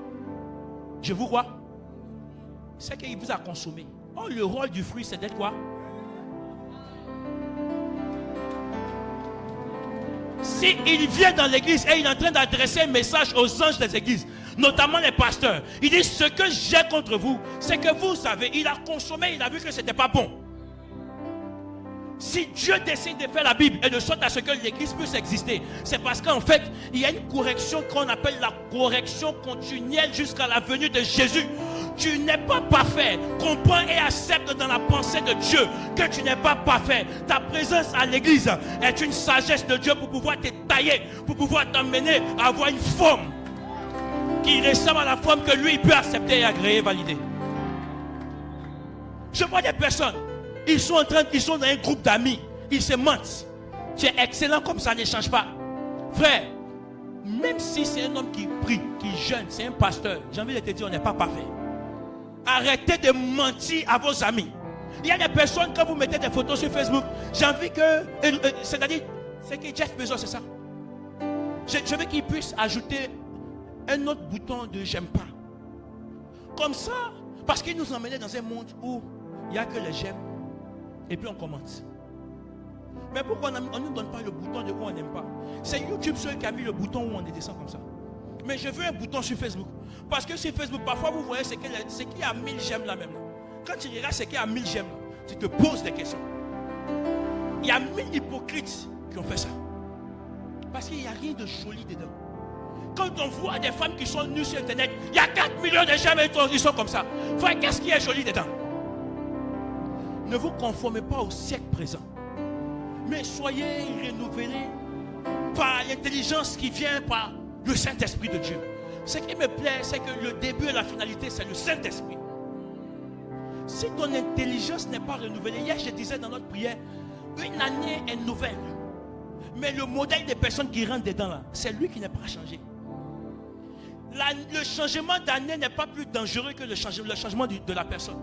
je vous crois, c'est qu'il vous a consommé. Oh, le rôle du fruit, c'est d'être quoi? Si il vient dans l'église et il est en train d'adresser un message aux anges des églises, notamment les pasteurs, il dit, ce que j'ai contre vous, c'est que vous savez, il a consommé, il a vu que ce n'était pas bon. Si Dieu décide de faire la Bible et de sorte à ce que l'église puisse exister, c'est parce qu'en fait, il y a une correction qu'on appelle la correction continuelle jusqu'à la venue de Jésus. Tu n'es pas parfait. Comprends et accepte dans la pensée de Dieu que tu n'es pas parfait. Ta présence à l'église est une sagesse de Dieu pour pouvoir te tailler, pour pouvoir t'emmener à avoir une forme qui ressemble à la forme que lui peut accepter et agréer, valider. Je vois des personnes, ils sont dans un groupe d'amis, ils se mentent. Tu es excellent comme ça, ne change pas. Frère, même si c'est un homme qui prie, qui jeûne, c'est un pasteur, j'ai envie de te dire, on n'est pas parfait. Arrêtez de mentir à vos amis. Il y a des personnes, quand vous mettez des photos sur Facebook, j'ai envie que, c'est-à-dire, c'est que Jeff Bezos, c'est ça. Je veux qu'il puisse ajouter un autre bouton de j'aime pas. Comme ça, parce qu'il nous emmenait dans un monde où il n'y a que les j'aime et puis on commente. Mais pourquoi on ne nous donne pas le bouton de où on n'aime pas? C'est YouTube seul qui a mis le bouton où on descend comme ça. Mais je veux un bouton sur Facebook. Parce que sur Facebook, parfois vous voyez ce qu'il y a 1000 j'aime là même. Quand tu regardes ce qu'il y a 1000 j'aime, tu te poses des questions. Il y a 1000 hypocrites qui ont fait ça. Parce qu'il n'y a rien de joli dedans. Quand on voit des femmes qui sont nues sur Internet, il y a 4 millions de j'aime et ils sont comme ça. Frère, qu'est-ce qui est joli dedans? Ne vous conformez pas au siècle présent. Mais soyez renouvelés par l'intelligence qui vient par le Saint-Esprit de Dieu. Ce qui me plaît, c'est que le début et la finalité, c'est le Saint-Esprit. Si ton intelligence n'est pas renouvelée, hier je disais dans notre prière, une année est nouvelle. Mais le modèle des personnes qui rentrent dedans là, c'est lui qui n'est pas changé. Le changement d'année n'est pas plus dangereux que le changement de la personne.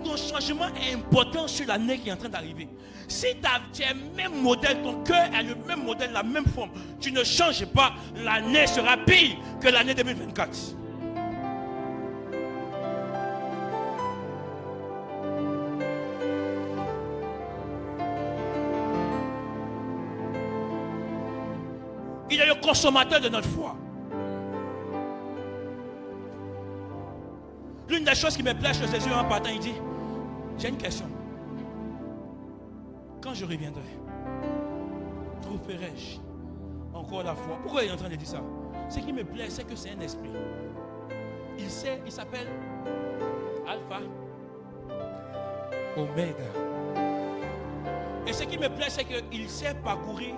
Ton changement est important sur l'année qui est en train d'arriver. Si tu as le même modèle, ton cœur a le même modèle, la même forme, tu ne changes pas, l'année sera pire que l'année 2024. Il est le consommateur de notre foi. L'une des choses qui me plaît chez Jésus en partant, il dit, j'ai une question. Quand je reviendrai, trouverai-je encore la foi? Pourquoi il est en train de dire ça? Ce qui me plaît, c'est que c'est un esprit. Il sait, il s'appelle Alpha, Oméga. Et ce qui me plaît, c'est qu'il sait parcourir.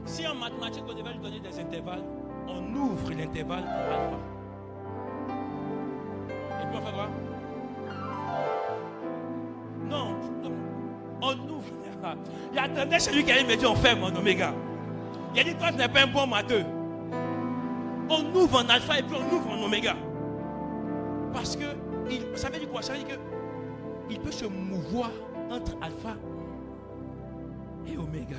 Si en mathématiques, on devait lui donner des intervalles, on ouvre l'intervalle en alpha. Et puis on fait quoi? Non, on ouvre. Il attendait celui qui allait me dire on ferme en oméga. Il a dit toi tu n'es pas un bon matheux. On ouvre en alpha et puis on ouvre en oméga. Parce que, ça veut dire quoi? Ça veut dire qu'il peut se mouvoir entre alpha et oméga.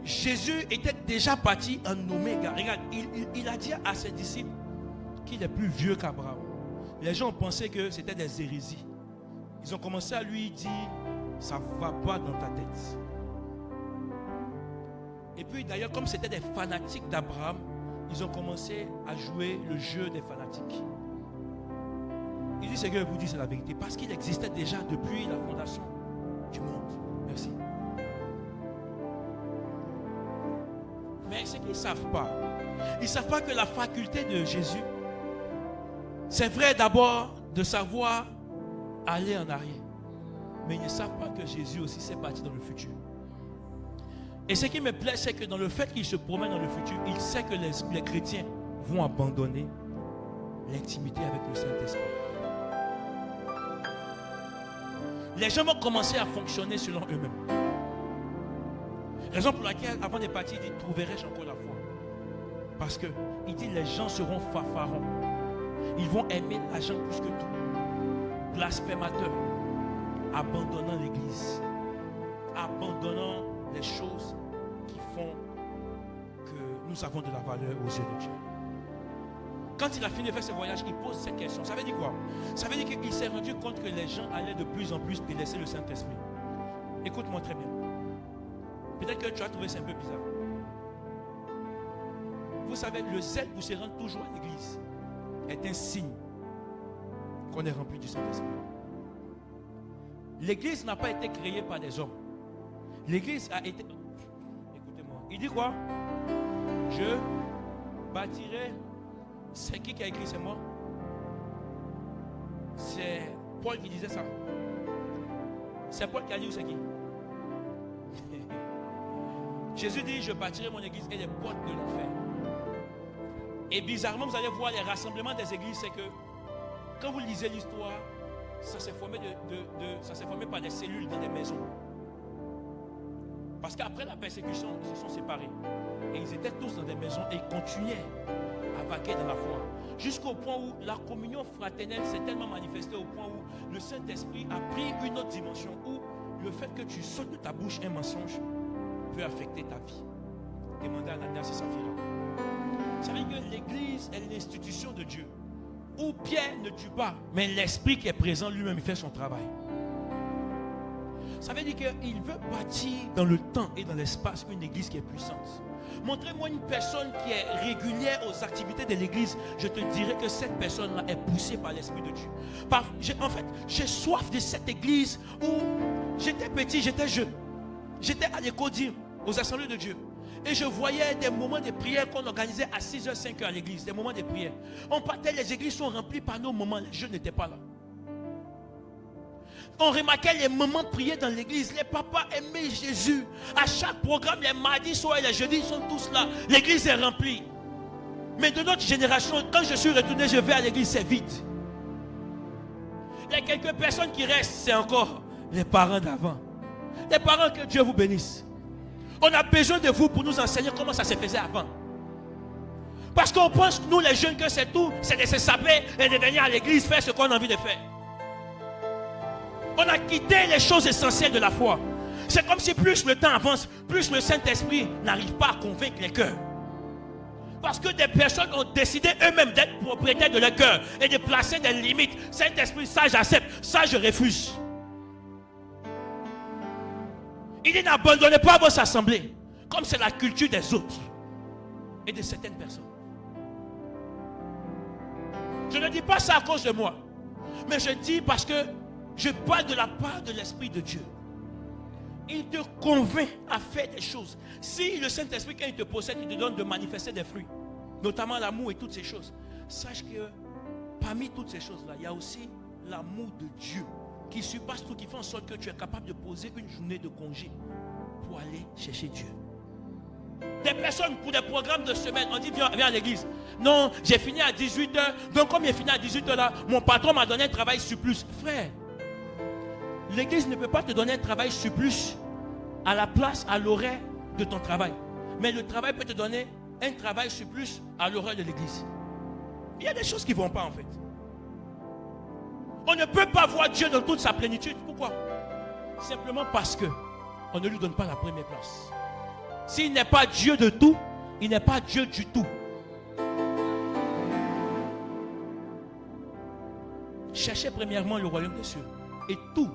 Jésus était déjà parti en oméga. Regarde, il a dit à ses disciples qu'il est plus vieux qu'Abraham. Les gens pensaient que c'était des hérésies. Ils ont commencé à lui dire, ça ne va pas dans ta tête. Et puis d'ailleurs, comme c'était des fanatiques d'Abraham, ils ont commencé à jouer le jeu des fanatiques. Il dit, ce que je vous dis, c'est la vérité. Parce qu'il existait déjà depuis la fondation du monde. Merci. Mais ce qu'ils ne savent pas, ils ne savent pas que la faculté de Jésus, c'est vrai d'abord de savoir aller en arrière. Mais ils ne savent pas que Jésus aussi s'est parti dans le futur. Et ce qui me plaît, c'est que dans le fait qu'il se promène dans le futur, il sait que les chrétiens vont abandonner l'intimité avec le Saint-Esprit. Les gens vont commencer à fonctionner selon eux-mêmes. Raison pour laquelle, avant de partir, il dit, trouverai-je encore la foi? Parce que, il dit, les gens seront fanfarons. Ils vont aimer l'argent plus que tout. Blasphémateurs. Abandonnant l'église. Abandonnant les choses qui font que nous avons de la valeur aux yeux de Dieu. Quand il a fini de faire ce voyage, il pose cette question. Ça veut dire quoi? Ça veut dire qu'il s'est rendu compte que les gens allaient de plus en plus délaisser le Saint-Esprit. Écoute-moi très bien. Peut-être que tu as trouvé ça un peu bizarre. Vous savez, le zèle pour se rendre toujours à l'église est un signe qu'on est rempli du Saint-Esprit. L'église n'a pas été créée par des hommes. L'église a été... Écoutez-moi. Il dit quoi? Je bâtirai... C'est qui a écrit? C'est moi? C'est Paul qui disait ça. C'est Paul qui a dit ou c'est qui? Jésus dit, je bâtirai mon église et les portes de l'enfer. Et bizarrement, vous allez voir les rassemblements des églises, c'est que quand vous lisez l'histoire, ça s'est formé, ça s'est formé par des cellules dans des maisons. Parce qu'après la persécution, ils se sont séparés. Et ils étaient tous dans des maisons et ils continuaient à vaquer dans la foi. Jusqu'au point où la communion fraternelle s'est tellement manifestée, au point où le Saint-Esprit a pris une autre dimension, où le fait que tu sautes de ta bouche un mensonge peut affecter ta vie. Demandez à Ananias et Saphira. Vous savez que l'église est l'institution de Dieu, où Pierre ne tue pas, mais l'Esprit qui est présent lui-même, il fait son travail. Ça veut dire qu'il veut bâtir dans le temps et dans l'espace une église qui est puissante. Montrez-moi une personne qui est régulière aux activités de l'église. Je te dirai que cette personne-là est poussée par l'Esprit de Dieu. En fait, j'ai soif de cette église où j'étais petit, j'étais jeune. J'étais à l'école aux assemblées de Dieu. Et je voyais des moments de prière qu'on organisait à 6h, 5h à l'église. Des moments de prière. On partait, les églises sont remplies par nos moments. Les jeunes n'étaient pas là. On remarquait les moments de prière dans l'église. Les papas aimaient Jésus. À chaque programme, les mardis soirs et les jeudis, ils sont tous là. L'église est remplie. Mais de notre génération, quand je suis retourné, je vais à l'église, c'est vide. Les quelques personnes qui restent, c'est encore les parents d'avant. Les parents, que Dieu vous bénisse. On a besoin de vous pour nous enseigner comment ça se faisait avant. Parce qu'on pense, nous les jeunes, que c'est tout. C'est de se saper et de venir à l'église faire ce qu'on a envie de faire. On a quitté les choses essentielles de la foi. C'est comme si plus le temps avance, plus le Saint-Esprit n'arrive pas à convaincre les cœurs. Parce que des personnes ont décidé eux-mêmes d'être propriétaires de leur cœur et de placer des limites. Saint-Esprit, ça j'accepte, ça je refuse. Il dit n'abandonnez pas vos assemblées, comme c'est la culture des autres et de certaines personnes. Je ne dis pas ça à cause de moi, mais je dis parce que je parle de la part de l'Esprit de Dieu. Il te convainc à faire des choses. Si le Saint-Esprit, quand il te possède, il te donne de manifester des fruits, notamment l'amour et toutes ces choses, sache que parmi toutes ces choses-là, il y a aussi l'amour de Dieu qui surpasse tout, qui fait en sorte que tu es capable de poser une journée de congé pour aller chercher Dieu. Des personnes pour des programmes de semaine, on dit viens à l'église. Non, j'ai fini à 18h. Donc comme j'ai fini à 18h là, mon patron m'a donné un travail surplus. Frère, l'église ne peut pas te donner un travail surplus à la place, à l'horaire de ton travail. Mais le travail peut te donner un travail surplus à l'horaire de l'église. Il y a des choses qui ne vont pas en fait. On ne peut pas voir Dieu dans toute sa plénitude. Pourquoi? Simplement parce que on ne lui donne pas la première place. S'il n'est pas Dieu de tout, il n'est pas Dieu du tout. Cherchez premièrement le royaume des cieux. Et tout,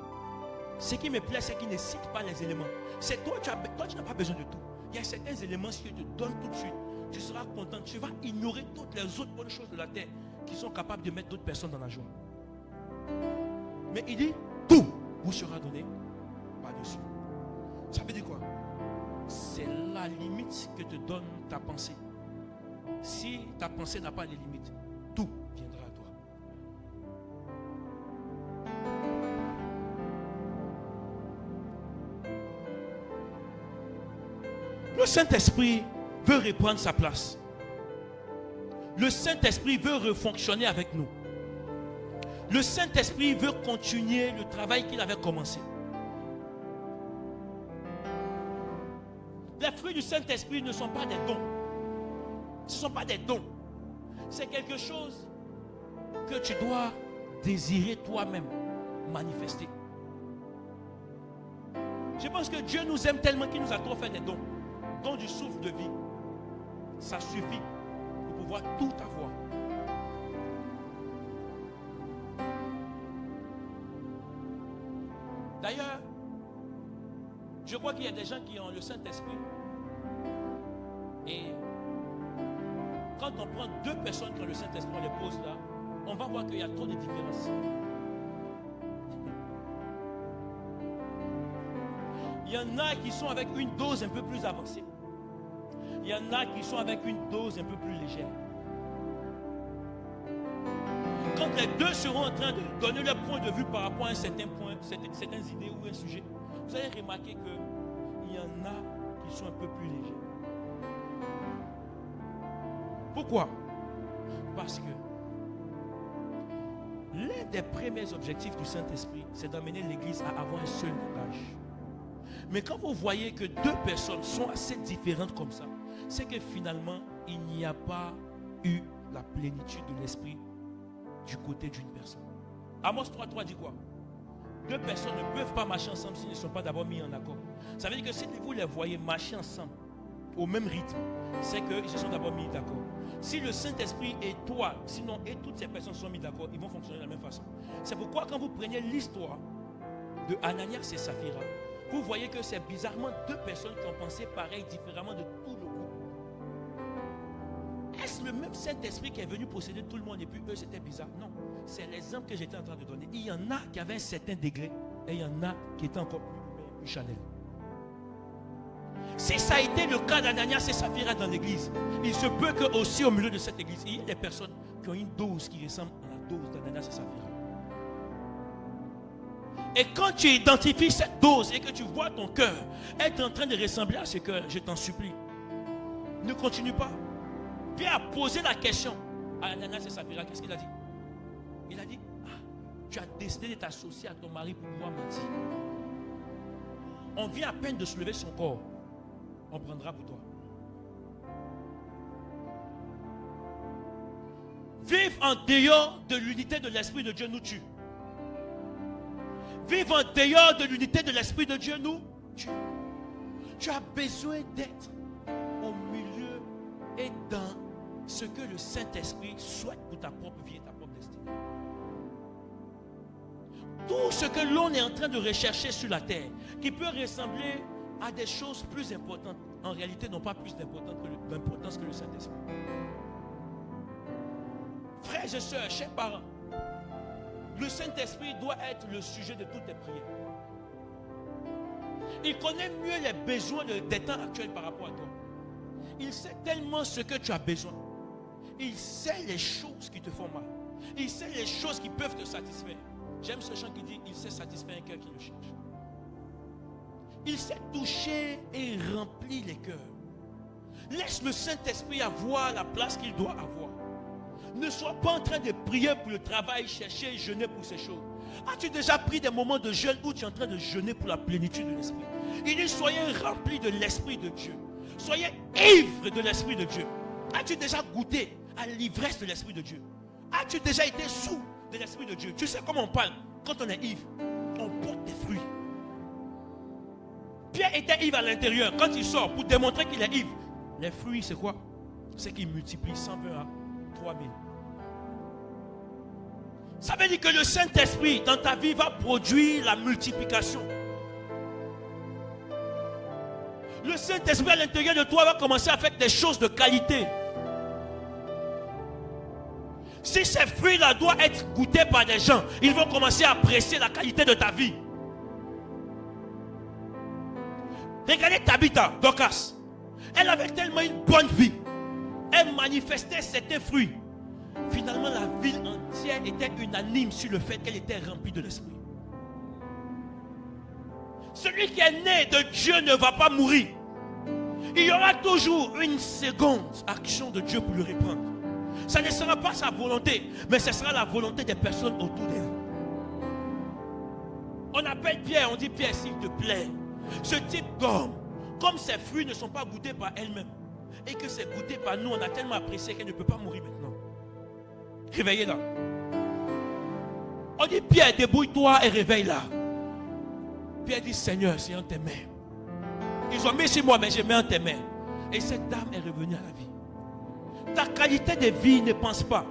ce qui me plaît, c'est qu'il ne cite pas les éléments. C'est toi, tu n'as pas besoin de tout. Il y a certains éléments, si je te donne tout de suite, tu seras content. Tu vas ignorer toutes les autres bonnes choses de la terre qui sont capables de mettre d'autres personnes dans la joie. Mais il dit, tout vous sera donné par-dessus. Ça veut dire quoi? C'est la limite que te donne ta pensée. Si ta pensée n'a pas de limite, tout viendra à toi. Le Saint-Esprit veut reprendre sa place. Le Saint-Esprit veut refonctionner avec nous. Le Saint-Esprit veut continuer le travail qu'il avait commencé. Les fruits du Saint-Esprit ne sont pas des dons. Ce ne sont pas des dons. C'est quelque chose que tu dois désirer toi-même manifester. Je pense que Dieu nous aime tellement qu'il nous a trop fait des dons. Dons du souffle de vie. Ça suffit pour pouvoir tout avoir. D'ailleurs, je vois qu'il y a des gens qui ont le Saint-Esprit. Et quand on prend deux personnes qui ont le Saint-Esprit, on les pose là, on va voir qu'il y a trop de différences. Il y en a qui sont avec une dose un peu plus avancée. Il y en a qui sont avec une dose un peu plus légère. quand les deux seront en train de donner leur point de vue par rapport à un certain point, certaines idées ou un sujet, vous allez remarquer qu'il y en a qui sont un peu plus légers. Pourquoi? Parce que l'un des premiers objectifs du Saint-Esprit, c'est d'amener l'Église à avoir un seul langage. Mais quand vous voyez que deux personnes sont assez différentes comme ça, c'est que finalement, il n'y a pas eu la plénitude de l'Esprit du côté d'une personne. Amos 3.3 dit quoi? Deux personnes ne peuvent pas marcher ensemble s'ils ne sont pas d'abord mis en accord. Ça veut dire que si vous les voyez marcher ensemble au même rythme, c'est qu'ils se sont d'abord mis d'accord. Si le Saint-Esprit et toi, sinon et toutes ces personnes sont mis d'accord, ils vont fonctionner de la même façon. C'est pourquoi quand vous prenez l'histoire de Ananias et Saphira, vous voyez que c'est bizarrement deux personnes qui ont pensé pareil, différemment de tout le groupe. Est-ce le même Saint-Esprit qui est venu posséder tout le monde et puis eux c'était bizarre? Non, c'est l'exemple que j'étais en train de donner. Il y en a qui avaient un certain degré et il y en a qui étaient encore plus Chanel. Si ça a été le cas d'Ananias et Saphira dans l'église, il se peut que aussi au milieu de cette église, il y ait des personnes qui ont une dose qui ressemble à la dose d'Ananias et Saphira. Et quand tu identifies cette dose et que tu vois ton cœur être en train de ressembler à ce cœur, je t'en supplie, ne continue pas. Pierre a posé la question à Ananias et Saphira. Qu'est-ce qu'il a dit? Il a dit, tu as décidé de t'associer à ton mari pour pouvoir mentir. On vient à peine de soulever son corps. On prendra pour toi. Vivre en dehors de l'unité de l'Esprit de Dieu nous tue. Vivre en dehors de l'unité de l'Esprit de Dieu nous tue. Tu as besoin d'être au milieu et dans ce que le Saint-Esprit souhaite pour ta propre vie et ta propre destinée. Tout ce que l'on est en train de rechercher sur la terre, qui peut ressembler à des choses plus importantes, en réalité n'ont pas plus d'importance que le Saint-Esprit. Frères et sœurs, chers parents, le Saint-Esprit doit être le sujet de toutes tes prières. Il connaît mieux les besoins des temps actuels par rapport à toi. Il sait tellement ce que tu as besoin. Il sait les choses qui te font mal. Il sait les choses qui peuvent te satisfaire. J'aime ce chant qui dit, il sait satisfaire un cœur qui le cherche. Il sait toucher et remplir les cœurs. Laisse le Saint-Esprit avoir la place qu'il doit avoir. Ne sois pas en train de prier pour le travail, chercher et jeûner pour ces choses. As-tu déjà pris des moments de jeûne où tu es en train de jeûner pour la plénitude de l'Esprit? Il dit, soyez remplis de l'Esprit de Dieu. Soyez ivres de l'Esprit de Dieu. As-tu déjà goûté à l'ivresse de l'Esprit de Dieu? As-tu déjà été sous de l'Esprit de Dieu? Tu sais comment on parle quand on est ivre? On porte des fruits. Pierre était ivre à l'intérieur. Quand il sort pour démontrer qu'il est ivre, les fruits c'est quoi? C'est qu'il multiplie 120 à 3000. Ça veut dire que le Saint-Esprit dans ta vie va produire la multiplication. Le Saint-Esprit à l'intérieur de toi va commencer à faire des choses de qualité. Si ces fruits-là doivent être goûtés par des gens, ils vont commencer à apprécier la qualité de ta vie. Regardez Tabitha, Dorcas. Elle avait tellement une bonne vie. Elle manifestait certains fruits. Finalement, la ville entière était unanime sur le fait qu'elle était remplie de l'Esprit. Celui qui est né de Dieu ne va pas mourir. Il y aura toujours une seconde action de Dieu pour le reprendre. Ça ne sera pas sa volonté, mais ce sera la volonté des personnes autour d'elle. On appelle Pierre, on dit Pierre, s'il te plaît, ce type d'homme, comme ses fruits ne sont pas goûtés par elle-même, et que c'est goûté par nous, on a tellement apprécié qu'elle ne peut pas mourir maintenant. Réveillez-la. On dit Pierre, débrouille-toi et réveille-la. Pierre dit Seigneur, c'est en tes mains. Ils ont mis sur moi, mais je mets en tes mains. Et cette dame est revenue à la vie. Ta qualité de vie, ne pense pas.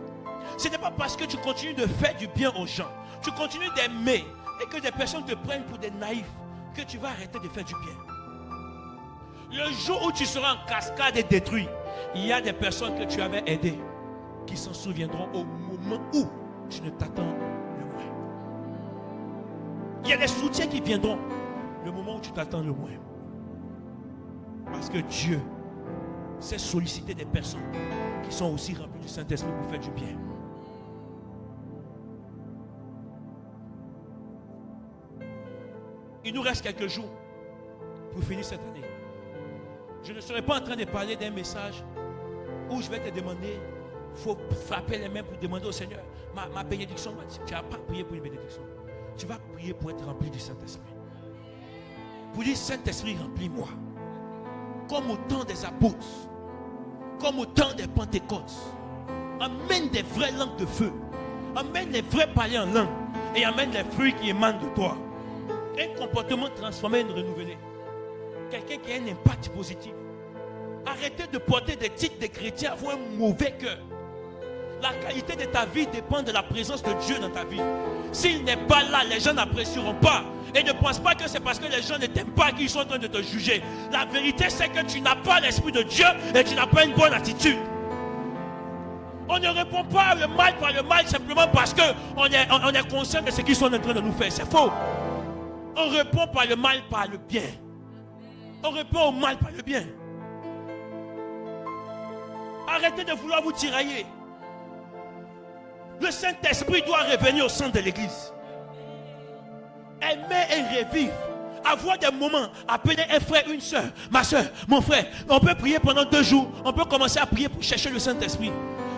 Ce n'est pas parce que tu continues de faire du bien aux gens, tu continues d'aimer et que des personnes te prennent pour des naïfs, que tu vas arrêter de faire du bien. Le jour où tu seras en cascade et détruit, il y a des personnes que tu avais aidées qui s'en souviendront au moment où tu ne t'attends le moins. Il y a des soutiens qui viendront le moment où tu t'attends le moins. Parce que Dieu sait solliciter des personnes qui sont aussi remplies du Saint-Esprit pour faire du bien. Il nous reste quelques jours pour finir cette année. Je ne serai pas en train de parler d'un message où je vais te demander, il faut frapper les mains pour demander au Seigneur, ma bénédiction. Tu n'as pas prié pour une bénédiction. Tu vas prier pour être rempli du Saint-Esprit. Pour dire, Saint-Esprit, remplis-moi. Comme au temps des apôtres, comme au temps des Pentecôtes. Amène des vraies langues de feu. Amène les vrais parler en langue. Et amène les fruits qui émanent de toi. Un comportement transformé et renouvelé. Quelqu'un qui a un impact positif. Arrêtez de porter des titres de chrétien, avoir un mauvais cœur. La qualité de ta vie dépend de la présence de Dieu dans ta vie. S'il n'est pas là, les gens n'apprécieront pas. Et ne pense pas que c'est parce que les gens ne t'aiment pas qu'ils sont en train de te juger. La vérité, c'est que tu n'as pas l'esprit de Dieu et tu n'as pas une bonne attitude. On ne répond pas le mal par le mal simplement parce qu'on est conscient de ce qu'ils sont en train de nous faire. C'est faux. On répond par le mal par le bien. On répond au mal par le bien. Arrêtez de vouloir vous tirailler. Le Saint-Esprit doit revenir au centre de l'église. Aimer et revivre. Avoir des moments, appeler un frère, une soeur, ma soeur, mon frère. On peut prier pendant 2 jours. On peut commencer à prier pour chercher le Saint-Esprit.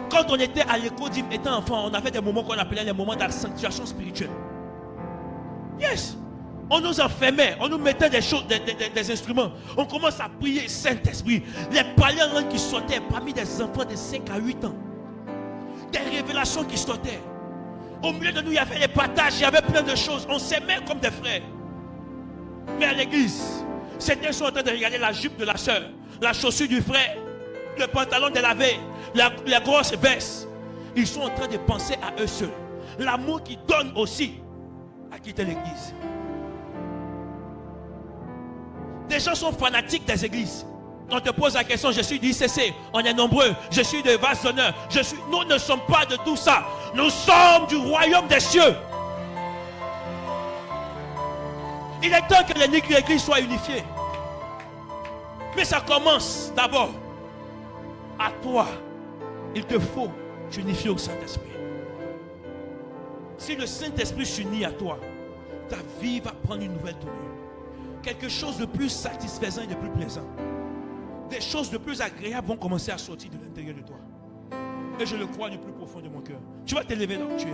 Quand on était à l'école, étant enfant, on avait des moments qu'on appelait les moments d'accentuation spirituelle. Yes. On nous enfermait, on nous mettait des choses, des instruments. On commence à prier Saint-Esprit. Les parler en langue qui sortaient parmi des enfants de 5 à 8 ans. Des révélations qui sortaient. Au milieu de nous, il y avait les partages, il y avait plein de choses. On s'aimait comme des frères. Mais à l'église, certains sont en train de regarder la jupe de la soeur, la chaussure du frère, le pantalon de la veille, la grosse veste. Ils sont en train de penser à eux seuls. L'amour qui donne aussi à quitter l'église. Des gens sont fanatiques des églises. On te pose la question, je suis du ICC, on est nombreux, je suis de vase d'honneur, nous ne sommes pas de tout ça. Nous sommes du royaume des cieux. Il est temps que l'église soit unifiée. Mais ça commence d'abord à toi. Il te faut t'unifier au Saint-Esprit. Si le Saint-Esprit s'unit à toi, ta vie va prendre une nouvelle tournure. Quelque chose de plus satisfaisant et de plus plaisant. Des choses de plus agréables vont commencer à sortir de l'intérieur de toi. Et je le crois du plus profond de mon cœur. Tu vas t'élever là où tu es.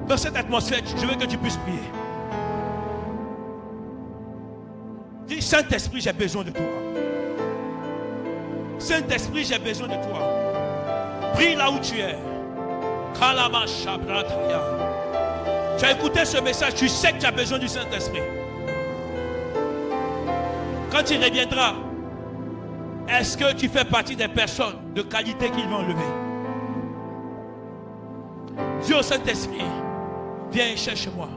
Dans cette atmosphère, je veux que tu puisses prier. Dis, Saint-Esprit, j'ai besoin de toi. Saint-Esprit, j'ai besoin de toi. Prie là où tu es. Tu as écouté ce message, tu sais que tu as besoin du Saint-Esprit. Quand il reviendra, est-ce que tu fais partie des personnes de qualité qu'il va enlever? Dieu au Saint-Esprit, viens et cherche-moi.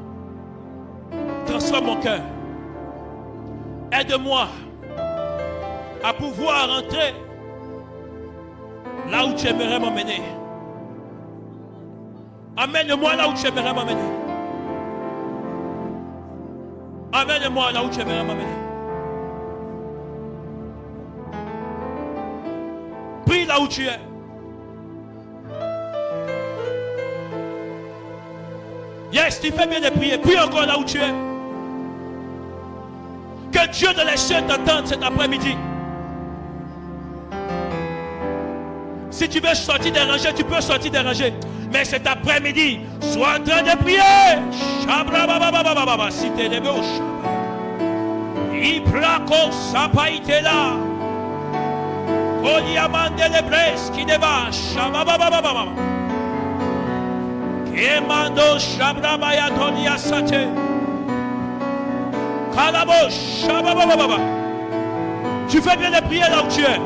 Transforme mon cœur. Aide-moi à pouvoir entrer là où tu aimerais m'emmener. Amène-moi là où tu aimerais m'emmener. Amène-moi là où tu aimerais m'emmener. Prie là où tu es. Yes, tu fais bien de prier. Prie encore là où tu es. Que Dieu de les cieux t'entende cet après-midi. Si tu veux sortir déranger, tu peux sortir déranger. Mais cet après-midi, sois en train de prier. Si tu es levé au Shabbat. Iplako sapaitela. Koliamande lebres qui débat. Shabababababa. Kemando shabrabaya tonia sate. Kalabo shababababa. Tu fais bien de prier là où tu es.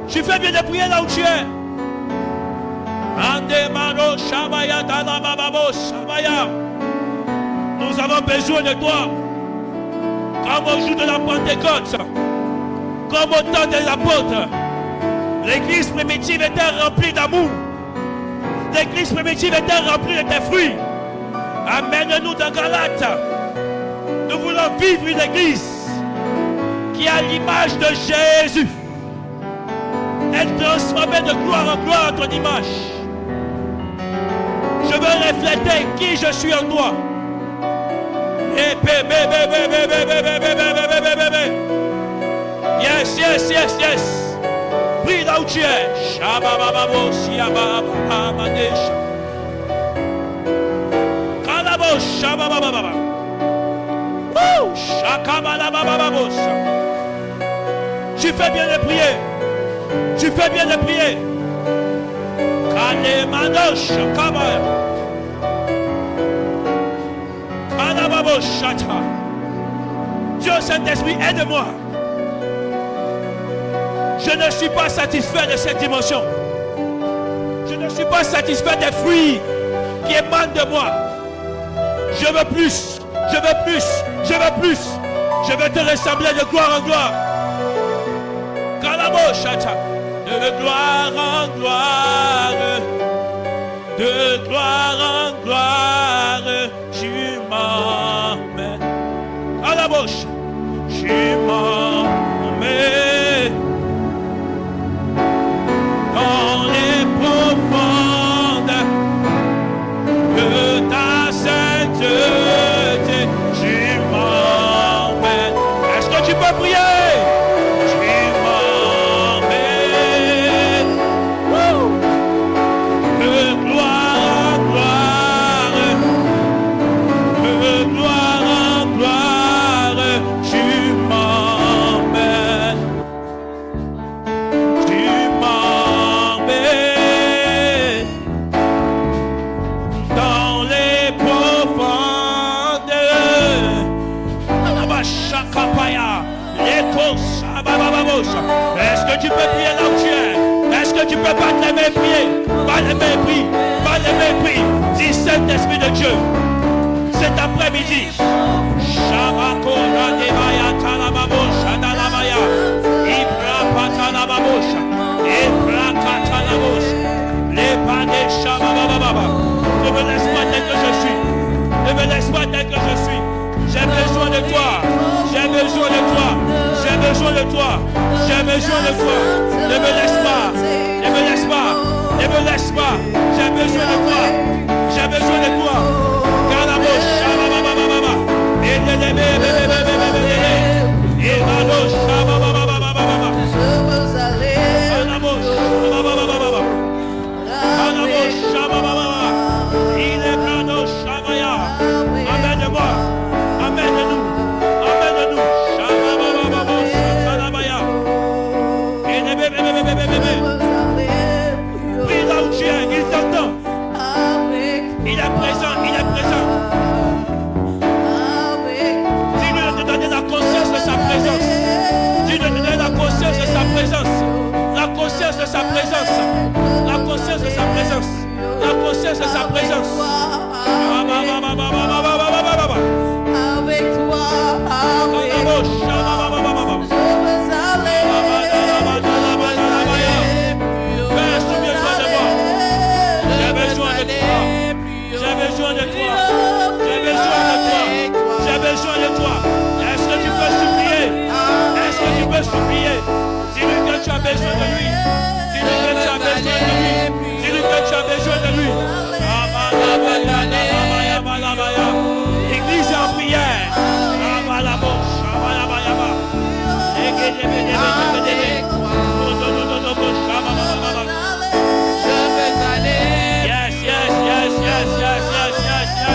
Tu fais bien de prier là où tu es. Nous avons besoin de toi. Comme au jour de la Pentecôte, comme au temps des apôtres, l'église primitive était remplie d'amour. L'église primitive était remplie de tes fruits. Amène-nous dans Galate. Nous voulons vivre une église qui a l'image de Jésus. être transformé de gloire en gloire à ton image. Je veux refléter qui je suis en toi. Yes, yes, yes, yes. Prie là où tu es. Tu fais bien de prier. Tu fais bien de prier. Dieu Saint-Esprit, aide-moi. Je ne suis pas satisfait de cette dimension. Je ne suis pas satisfait des fruits qui émanent de moi. Je veux plus. Je veux plus. Je veux plus. Je veux te ressembler de gloire en gloire. De gloire en gloire. De gloire en gloire. Tu m'emmènes. À la bouche. Tu m'emmènes. Dans les profondes de ta sainteté, tu m'emmènes. Est-ce que tu peux prier? Tu m'emmènes. De gloire en gloire, de gloire en gloire, tu m'emmènes. Tu m'emmènes dans les profondes. Est-ce que tu peux prier là où tu es? Est-ce que tu peux pas les mains prier? Pas les mains prier, pas les mains prier. Dis Saint-Esprit de Dieu, cet après-midi, ne me laisse pas tel que je suis. Ne me laisse pas tel que je suis. J'ai besoin de toi. J'ai besoin de toi. J'ai besoin de toi. J'ai besoin de toi. Ne me laisse pas. Ne me laisse pas. Ne me laisse pas. J'ai besoin de toi. J'ai besoin de toi. Amène-moi. Amène-nous. Amène-nous. Prie là où tu es, il t'entend. Il est présent, il est présent. Dis-lui de te donner la conscience de sa présence. Dis-lui de te donner la conscience de sa présence. La conscience de sa présence. La conscience de sa présence. La conscience de sa présence. Avec toi, avec toi, je veux aller. J'ai besoin de toi. J'ai besoin de toi. J'ai besoin de toi. J'ai besoin de toi. Est-ce que tu peux supplier? Est-ce que tu peux supplier? Dis-lui que tu as besoin de lui. Dis-lui que tu as besoin de lui. Dis-lui que tu as besoin de lui. Église en prière. Yes, yes, yes, yes, yes, yes, yes, yes.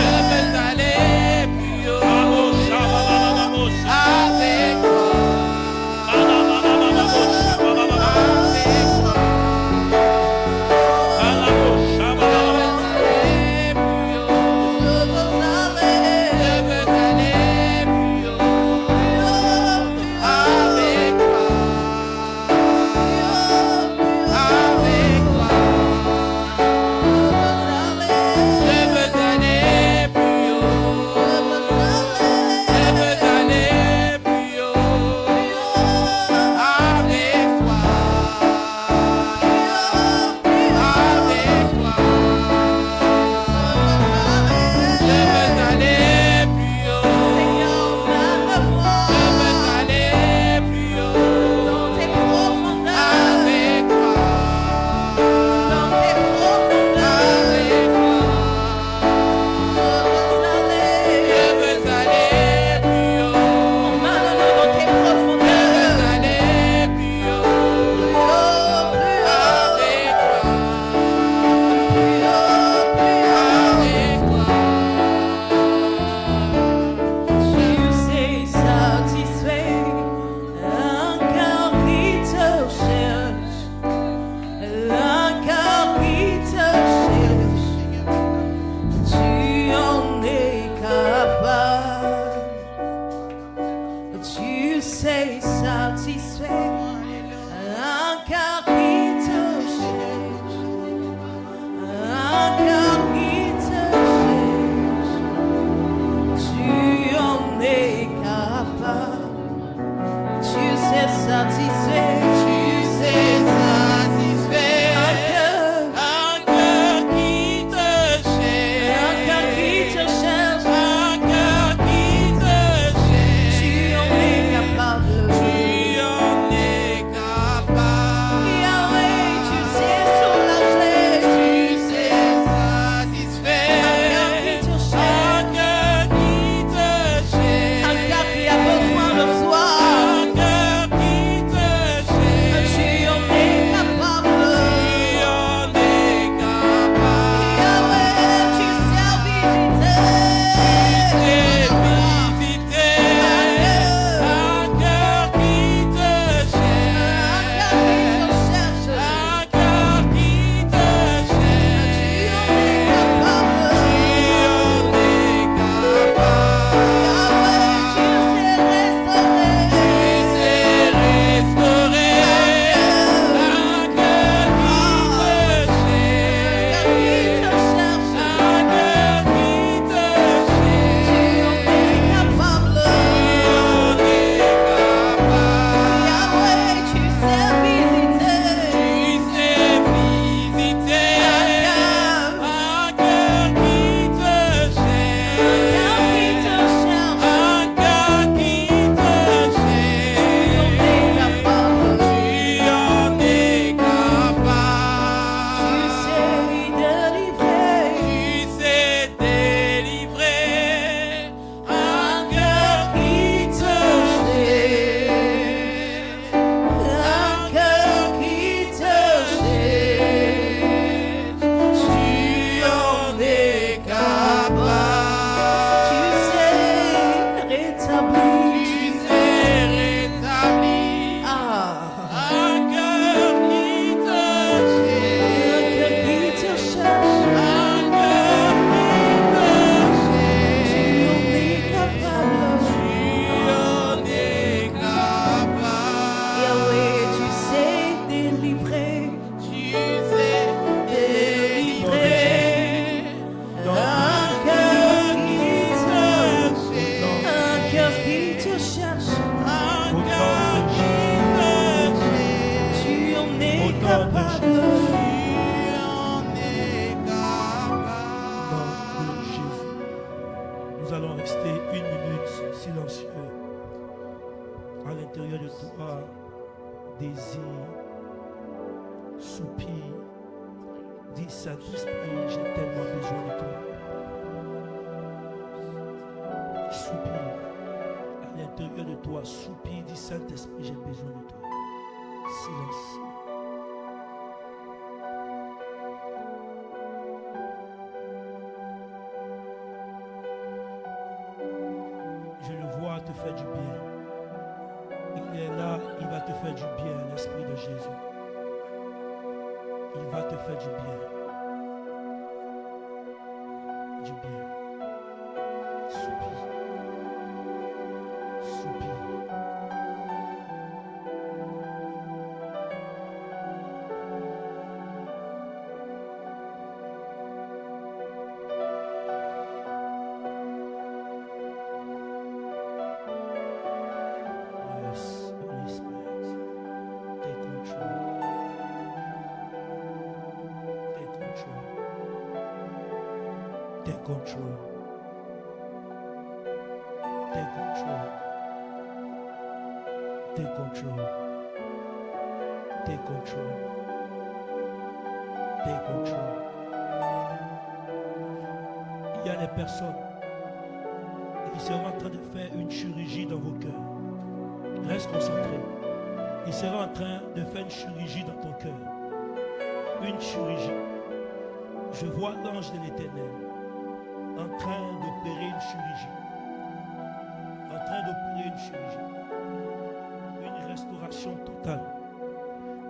crois, désire, soupir. Dis Saint-Esprit, j'ai tellement besoin de toi. Soupire. À l'intérieur de toi, soupire. Dis Saint-Esprit, j'ai besoin de toi. Silence. Je le vois te faire du bien. Il est là, il va te faire du bien, l'Esprit de Jésus. Il va te faire du bien. Du bien. Soupire. Soupire. Yes, Holy Spirit, take control. Take control. Take control. Take control. Take control. Take control. Take control. Il y a des personnes qui seront en train de faire une chirurgie dans vos cœurs. Reste concentré. Ils seront en train de faire une chirurgie dans ton cœur. Une chirurgie. Je vois l'ange de l'Éternel en train d'opérer une chirurgie. En train d'opérer une chirurgie. Une restauration totale.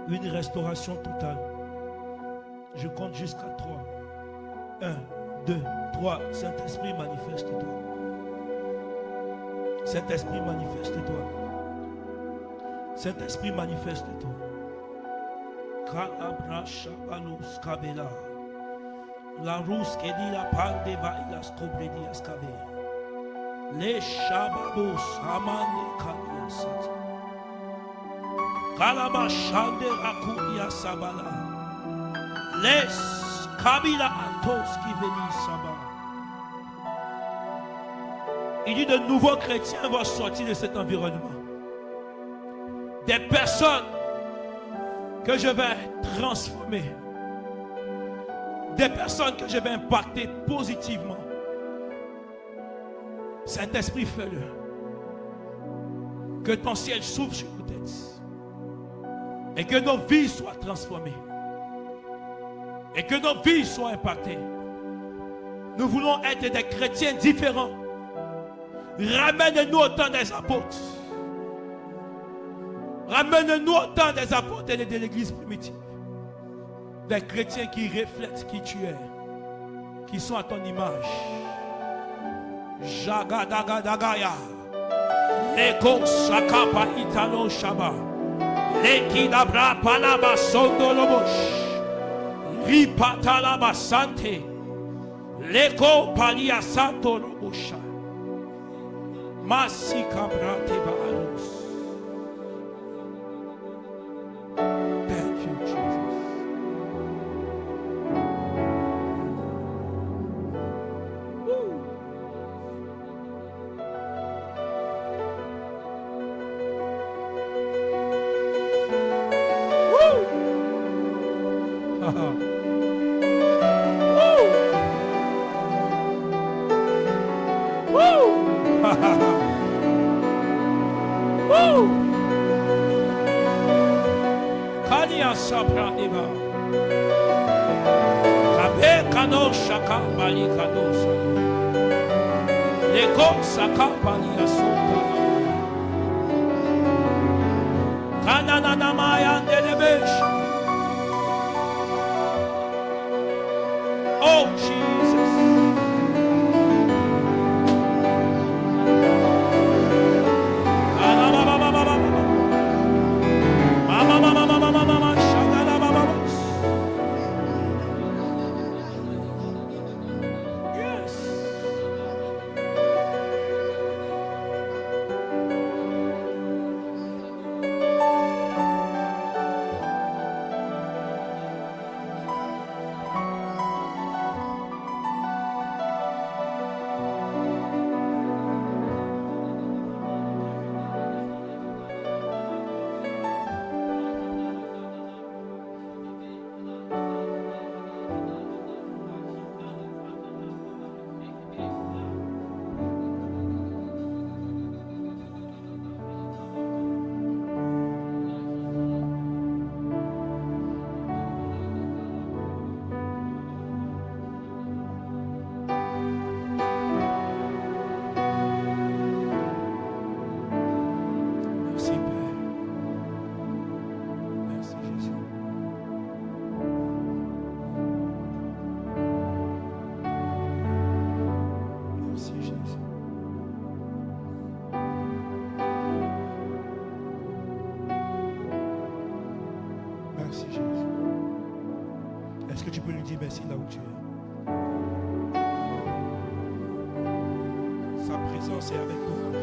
Une restauration totale. Je compte jusqu'à 3. 1, 2, 3. Saint-Esprit, manifeste-toi. Saint-Esprit, manifeste-toi. Saint-Esprit, manifeste-toi. Kalabra shabalus kabela. La rousse qui dit la pande va il a scobredi a scavé. Les shababos amande kania sati. Kalaba shande akunia sabala. Les kabila atos qui veni sabala. Il dit de nouveaux chrétiens vont sortir de cet environnement. Des personnes que je vais transformer. Des personnes que je vais impacter positivement. Saint-Esprit, fais-le. Que ton ciel s'ouvre sur nos têtes. Et que nos vies soient transformées. Et que nos vies soient impactées. Nous voulons être des chrétiens différents. Ramène-nous au temps des apôtres. Ramène-nous au temps des apôtres et de l'église primitive. Des chrétiens qui reflètent qui tu es. Qui sont à ton image. Jagadagadagaya. Leko sakapa italo shaba. Lekidabra palaba sondolobosh. Ripatalaba sante. Leko palia santo robosha. Masika brate baalos. Thank you, Jesus. Woo. Woo. Woo. Woo. Woo! Kania sapra eva. Kabe kano shaka bali kano sa. Leko saka bali asuka. Kanana namaya ndebesh. Oh Jesus. peux lui dire merci là où tu es. Sa présence est avec toi.